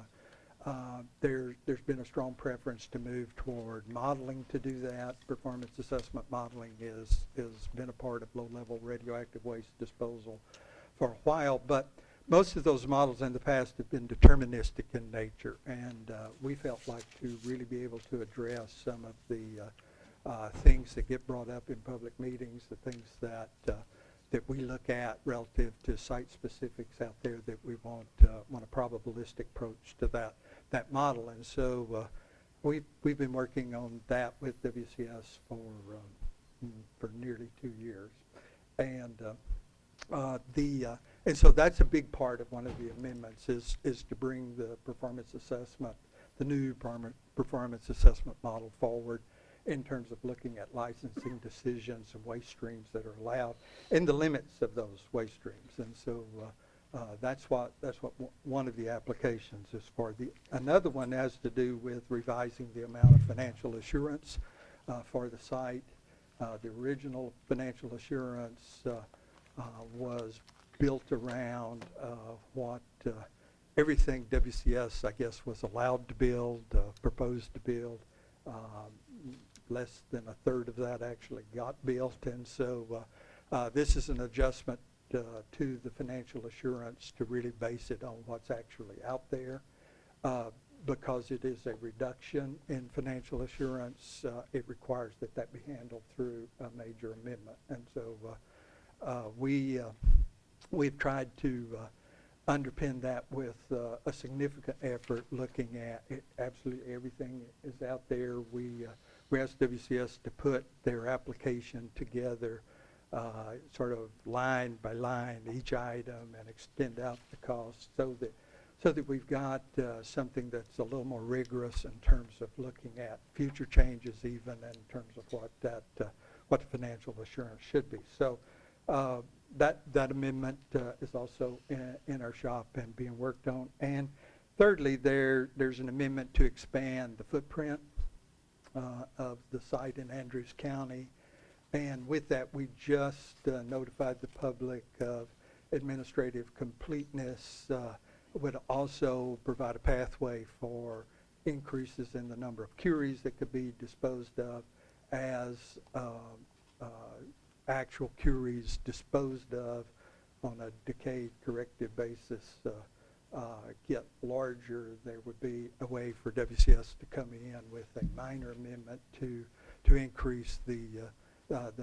there's been a strong preference to move toward modeling to do that. Performance assessment modeling has been a part of low-level radioactive waste disposal for a while, but most of those models in the past have been deterministic in nature, and we felt like to really be able to address some of the things that get brought up in public meetings, the things that we look at relative to site specifics out there, that we want a probabilistic approach to that model. And so we've been working on that with WCS for nearly 2 years, and and so that's a big part of one of the amendments is to bring the performance assessment, the new performance assessment model forward in terms of looking at licensing decisions and waste streams that are allowed and the limits of those waste streams. And so that's what one of the applications is for. Another one has to do with revising the amount of financial assurance for the site. The original financial assurance was built around what everything WCS, I guess, was allowed to build, proposed to build. Less than a third of that actually got built, and so this is an adjustment to the financial assurance to really base it on what's actually out there. Because it is a reduction in financial assurance, it requires that be handled through a major amendment. And so we've tried to underpin that with a significant effort looking at it. Absolutely everything is out there. We asked WCS to put their application together sort of line by line, each item, and extend out the cost so that we've got something that's a little more rigorous in terms of looking at future changes, even in terms of what the financial assurance should be. So that amendment is also in our shop and being worked on. And thirdly, there's an amendment to expand the footprint of the site in Andrews County. And with that, we just notified the public of administrative completeness. Would also provide a pathway for increases in the number of curies that could be disposed of as actual curies disposed of on a decayed corrective basis get larger. There would be a way for WCS to come in with a minor amendment to increase the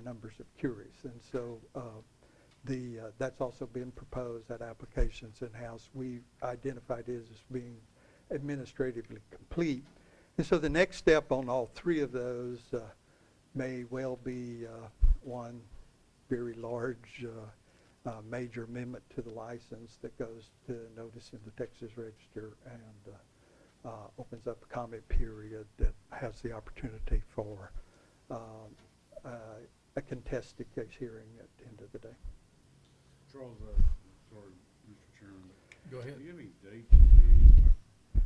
numbers of curies. And so that's also been proposed, that application's in-house. We identified it as being administratively complete. And so the next step on all three of those may well be one very large major amendment to the license that goes to notice in the Texas Register and opens up a comment period that has the opportunity for a contested case hearing at the end of the day. Charles, sorry, Mr. Chairman, but Go ahead. do you have any dates on these?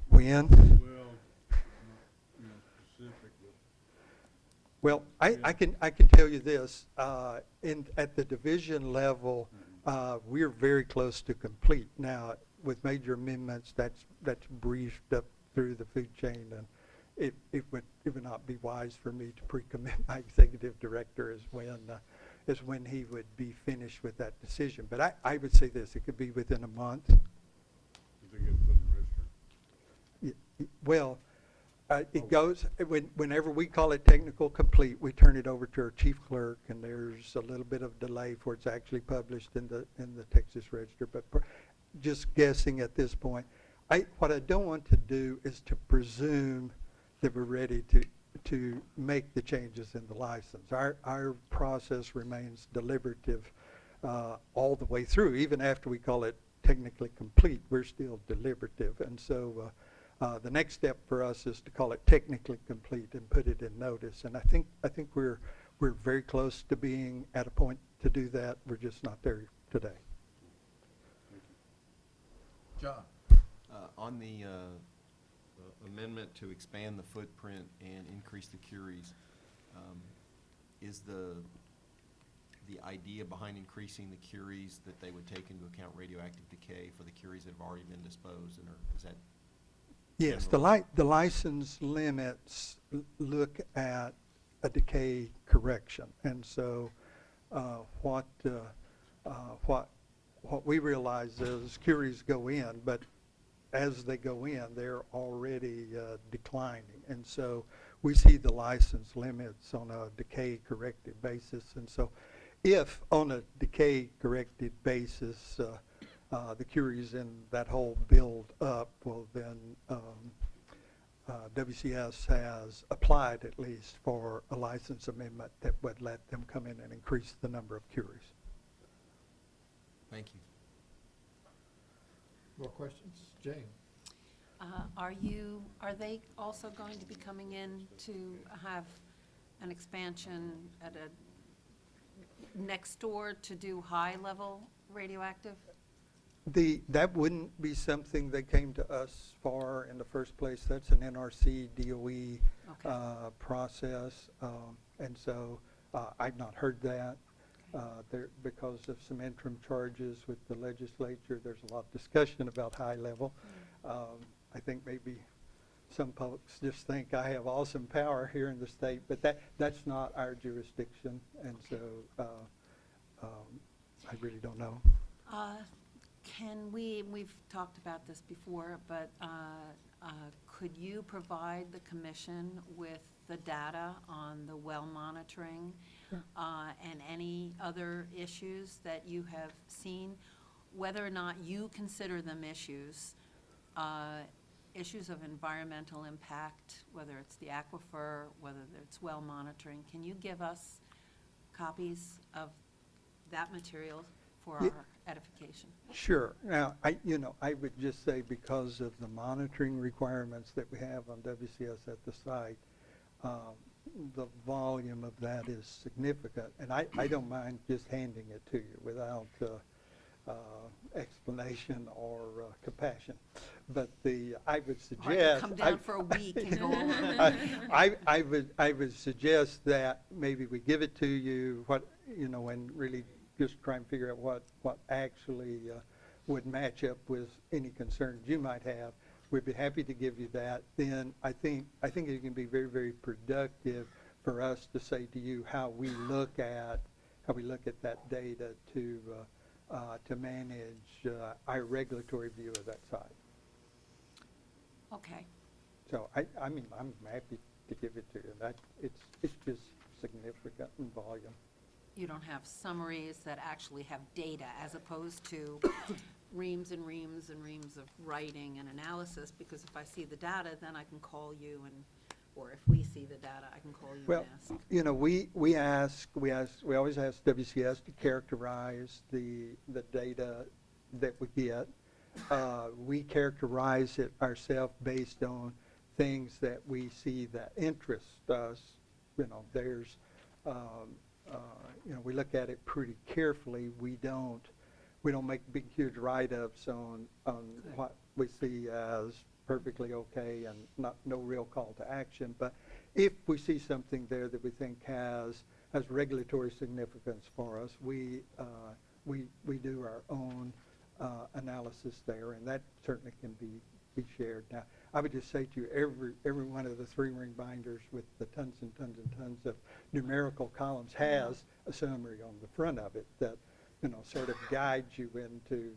When? Well, not, specific, but. Well, I can tell you this, at the division level, we're very close to complete. Now, with major amendments, that's briefed up through the food chain it would not be wise for me to pre-commit my executive director as when he would be finished with that decision. But I would say this, it could be within a month. If they get put in the register. Well, it goes, whenever we call it technical complete, we turn it over to our chief clerk, and there's a little bit of delay before it's actually published in the Texas Register. But just guessing at this point, what I don't want to do is to presume that we're ready to make the changes in the license. Our process remains deliberative all the way through. Even after we call it technically complete, we're still deliberative. And so the next step for us is to call it technically complete and put it in notice. And I think we're very close to being at a point to do that. We're just not there today. John? On the amendment to expand the footprint and increase the curies, is the idea behind increasing the curies that they would take into account radioactive decay for the curies that have already been disposed, or is that? Yes, the license limits look at a decay correction, and so what we realize is curies go in, but as they go in, they're already declining, and so we see the license limits on a decay corrected basis, and so if on a decay corrected basis the curies in that hole build up, well then WCS has applied at least for a license amendment that would let them come in and increase the number of curies. Thank you. More questions? Jane? Are they also going to be coming in to have an expansion at a next door to do high-level radioactive? That wouldn't be something they came to us for in the first place. That's an NRC DOE process, and so I've not heard that. Because of some interim charges with the legislature, there's a lot of discussion about high level. I think maybe some folks just think I have awesome power here in the state, but that's not our jurisdiction, and so I really don't know. We've talked about this before, but could you provide the commission with the data on the well monitoring and any other issues that you have seen, whether or not you consider them issues of environmental impact, whether it's the aquifer, whether it's well monitoring? Can you give us copies of that material for our edification? Sure. Now, I would just say because of the monitoring requirements that we have on WCS at the site, the volume of that is significant, and I don't mind just handing it to you without explanation or compassion. But I would suggest I could come down for a week and go over. I would suggest that maybe we give it to you, and really just try and figure out what actually would match up with any concerns you might have. We'd be happy to give you that. Then I think it can be very, very productive for us to say to you how we look at that data to manage our regulatory view of that site. Okay. So I mean I'm happy to give it to you. It's just significant in volume. You don't have summaries that actually have data as opposed to reams and reams and reams of writing and analysis, because if I see the data, then I can call you, or if we see the data, I can call you and ask. We always ask WCS to characterize the data that we get. We characterize it ourselves based on things that we see that interest us. There's we look at it pretty carefully. We don't make big, huge write-ups on what we see as perfectly okay and no real call to action. But if we see something there that we think has regulatory significance for us, we do our own analysis there, and that certainly can be shared. Now, I would just say to you, every one of the 3-ring binders with the tons and tons and tons of numerical columns has a summary on the front of it that, sort of guides you into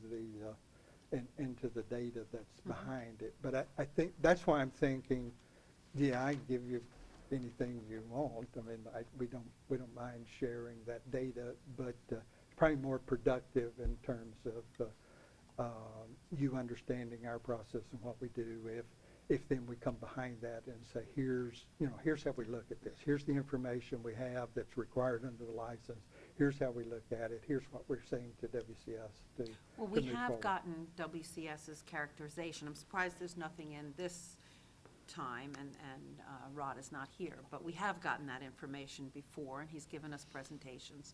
into the data that's behind it. But I think that's why I'm thinking, yeah, I give you anything you want. I mean, we don't mind sharing that data, but it's probably more productive in terms of you understanding our process and what we do if then we come behind that and say, here's how we look at this. Here's the information we have that's required under the license. Here's how we look at it. Here's what we're saying to WCS to Well, we move have forward. gotten WCS's characterization. I'm surprised there's nothing in this time, and Rod is not here, but we have gotten that information before, and he's given us presentations.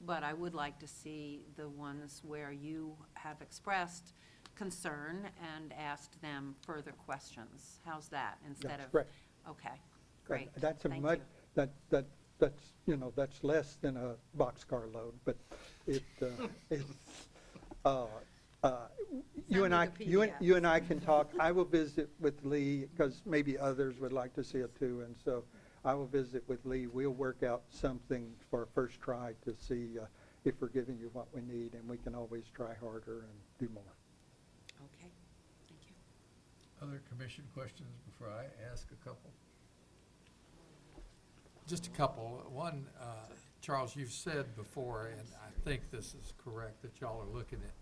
But I would like to see the ones where you have expressed concern and asked them further questions. How's that, instead That's of? great. Okay, great. That's a Thank much, you. that's less than a boxcar load, but you and I, Send me the you and I can talk. I will visit with Lee, because maybe others would like to see it too, and so I will visit with Lee. We'll work out something for a first try to see if we're giving you what we need, and we can always try harder and do more. Okay, thank you. Other commission questions before I ask a couple? Just a couple. One, Charles, you've said before, and I think this is correct, that y'all are looking at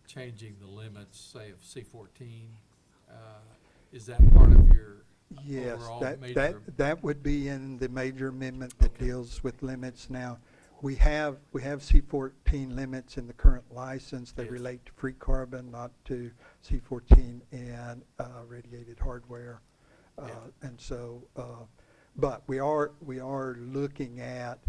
changing the limits, say, of C-14. Is that part of your Yes, overall that major? that would be in the major amendment that deals with limits. Now, we have C-14 limits in the current license. They Yes. relate to free carbon, not to C-14 and radiated hardware. And so, but we are looking at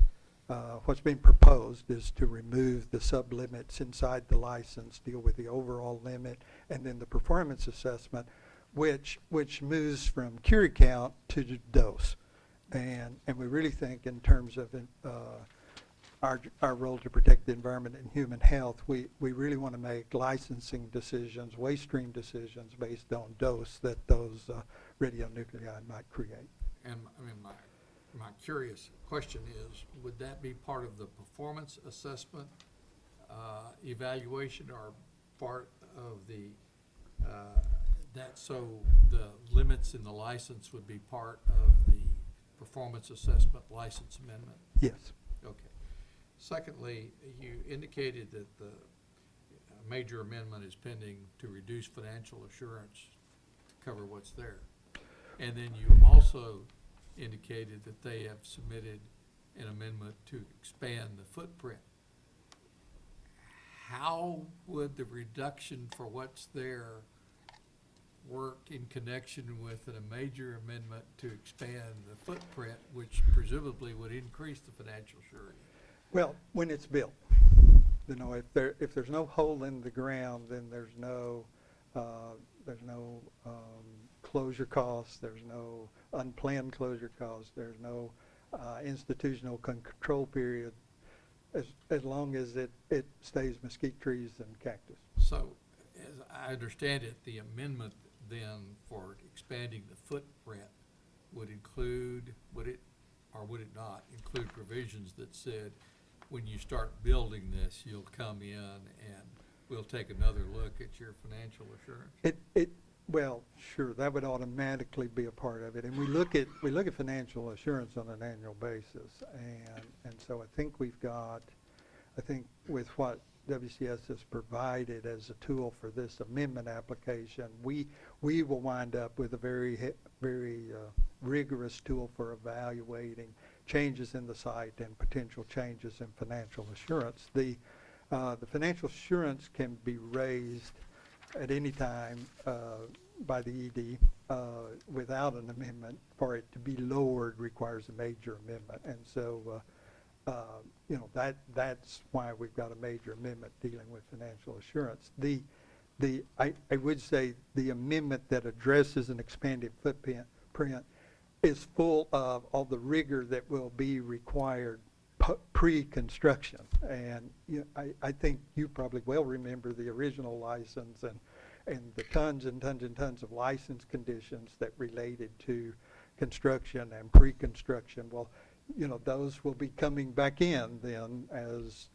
what's being proposed is to remove the sub-limits inside the license, deal with the overall limit, and then the performance assessment, which moves from curie count to dose. And we really think in terms of our role to protect the environment and human health, we really want to make licensing decisions, waste stream decisions based on dose that those radionuclide might create. And, I mean, my curious question is, would that be part of the performance assessment evaluation, or part of the, so the limits in the license would be part of the performance assessment license amendment? Yes. Okay. Secondly, you indicated that the major amendment is pending to reduce financial assurance to cover what's there. And then you also indicated that they have submitted an amendment to expand the footprint. How would the reduction for what's there work in connection with a major amendment to expand the footprint, which presumably would increase the financial surety? Well, when it's built, if there's no hole in the ground, then there's no closure costs, there's no unplanned closure costs, there's no institutional control period, as long as it stays mesquite trees and cactus. So, as I understand it, the amendment then for expanding the footprint would include, would it not include provisions that said, when you start building this, you'll come in and we'll take another look at your financial assurance? Well, sure, that would automatically be a part of it, and we look at financial assurance on an annual basis, and so I think with what WCS has provided as a tool for this amendment application, we will wind up with a very rigorous tool for evaluating changes in the site and potential changes in financial assurance. The financial assurance can be raised at any time by the ED without an amendment. For it to be lowered requires a major amendment, and so that's why we've got a major amendment dealing with financial assurance. I would say the amendment that addresses an expanded footprint is full of all the rigor that will be required pre-construction. And I think you probably well remember the original license and the tons and tons and tons of license conditions that related to construction and pre-construction. Well, you know, those will be coming back in then as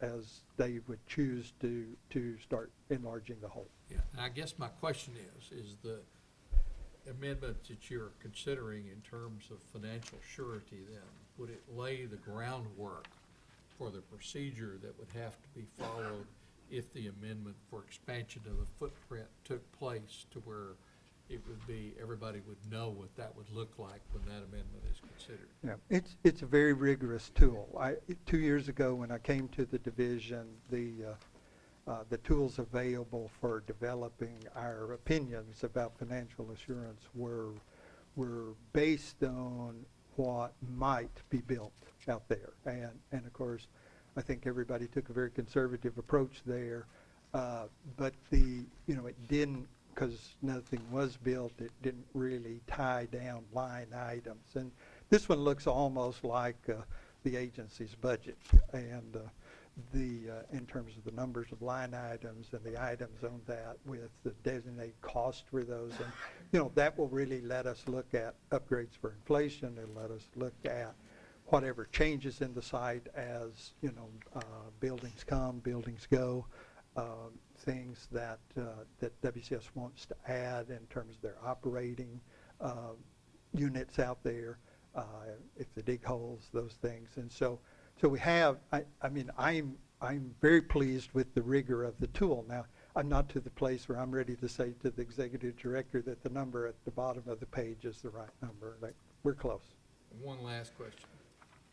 they would choose to start enlarging the hole. Yeah, and I guess my question is the amendment that you're considering in terms of financial surety then, would it lay the groundwork for the procedure that would have to be followed if the amendment for expansion of the footprint took place, to where it would be, everybody would know what that would look like when that amendment is considered? Yeah, it's a very rigorous tool. 2 years ago when I came to the division, the tools available for developing our opinions about financial assurance were based on what might be built out there. And of course, I think everybody took a very conservative approach there. But it didn't, because nothing was built, it didn't really tie down line items. And this one looks almost like the agency's budget. And in terms of the numbers of line items and the items on that with the designated cost for those. And, that will really let us look at upgrades for inflation and let us look at whatever changes in the site as, buildings come, buildings go, things that WCS wants to add in terms of their operating units out there, if they dig holes, those things. And so we have, I'm very pleased with the rigor of the tool. Now, I'm not to the place where I'm ready to say to the executive director that the number at the bottom of the page is the right number. We're close. And one last question.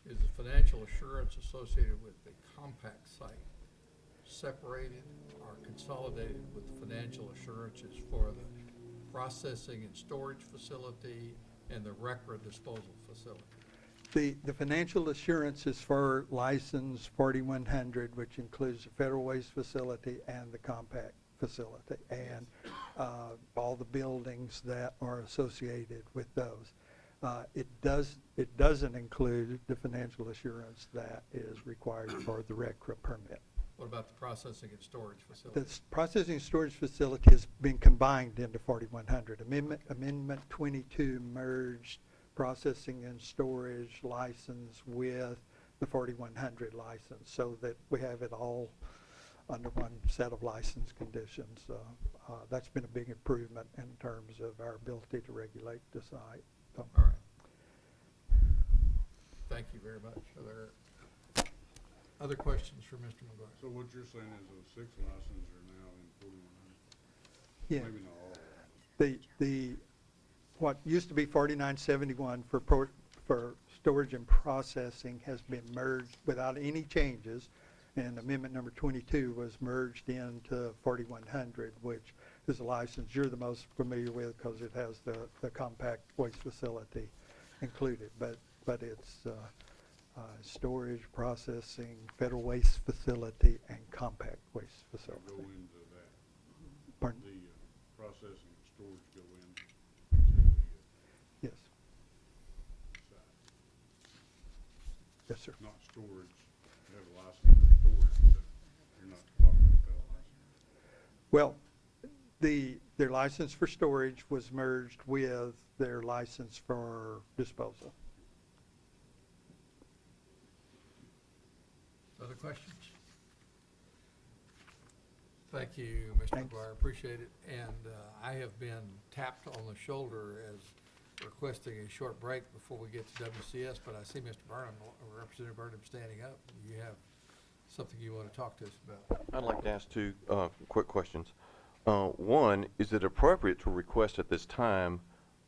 Is the financial assurance associated with the compact site separated or consolidated with financial assurances for the processing and storage facility and the record disposal facility? The financial assurance is for license 4100, which includes the federal waste facility and the compact facility, and all the buildings that are associated with those. It doesn't include the financial assurance that is required for the RECRA permit. What about the processing and storage facility? The processing and storage facility has been combined into 4100. Amendment 22 merged processing and storage license with the 4100 license, so that we have it all under one set of license conditions. That's been a big improvement in terms of our ability to regulate the site. So. All right. Thank you very much. Are there other questions for Mr. McGuire? So what you're saying is those 6 licenses are now in 4100? Yeah. Maybe not all of them. What used to be 4971 for storage and processing has been merged without any changes, and amendment number 22 was merged into 4100, which is a license you're the most familiar with because it has the compact waste facility included. But it's storage, processing, federal waste facility, and compact waste facility. Go into that. Pardon? The processing and storage go in. Yes. Yes, sir. Not storage. You have a license for storage, but you're not talking about that license. Well, their license for storage was merged with their license for disposal. Other questions? Thank you, Mr. Thanks. McGuire, appreciate it. And I have been tapped on the shoulder as requesting a short break before we get to WCS, but I see Mr. Burnham, Representative Burnham, standing up. You have something you want to talk to us about? I'd like to ask 2 quick questions. One, is it appropriate to request at this time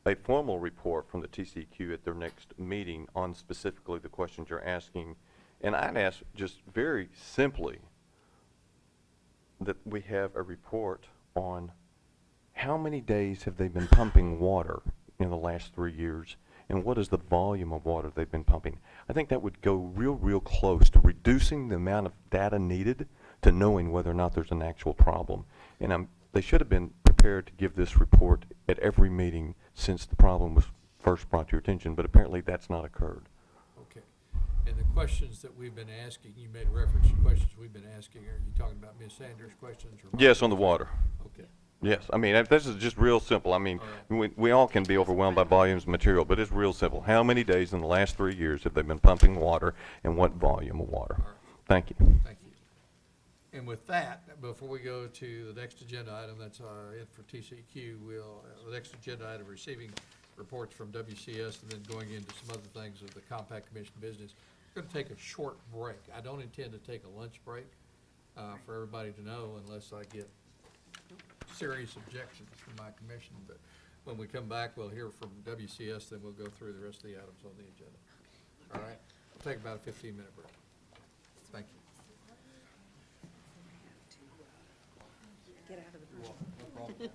a formal report from the TCEQ at their next meeting on specifically the questions you're asking? And I'd ask just very simply that we have a report on how many days have they been pumping water in the last 3 years, and what is the volume of water they've been pumping. I think that would go real close to reducing the amount of data needed to knowing whether or not there's an actual problem. And they should have been prepared to give this report at every meeting since the problem was first brought to your attention, but apparently that's not occurred. Okay. And the questions that we've been asking, you made reference to questions we've been asking. Are you talking about Ms. Sanders' questions or mine? Yes, on the water. Okay. Yes, I mean, this is just real simple. I mean, we all can be overwhelmed by volumes of material, but it's real simple. How many days in the last 3 years have they been pumping water, and what volume of water? Thank you. Thank you. And with that, before we go to the next agenda item, that's it for TCQ, the next agenda item, receiving reports from WCS and then going into some other things of the Compact Commission business. We're going to take a short break. I don't intend to take a lunch break for everybody to know unless I get serious objections from my commission. But when we come back, we'll hear from WCS, then we'll go through the rest of the items on the agenda. All right? We'll take about a 15-minute break. Thank you. Get out of the room.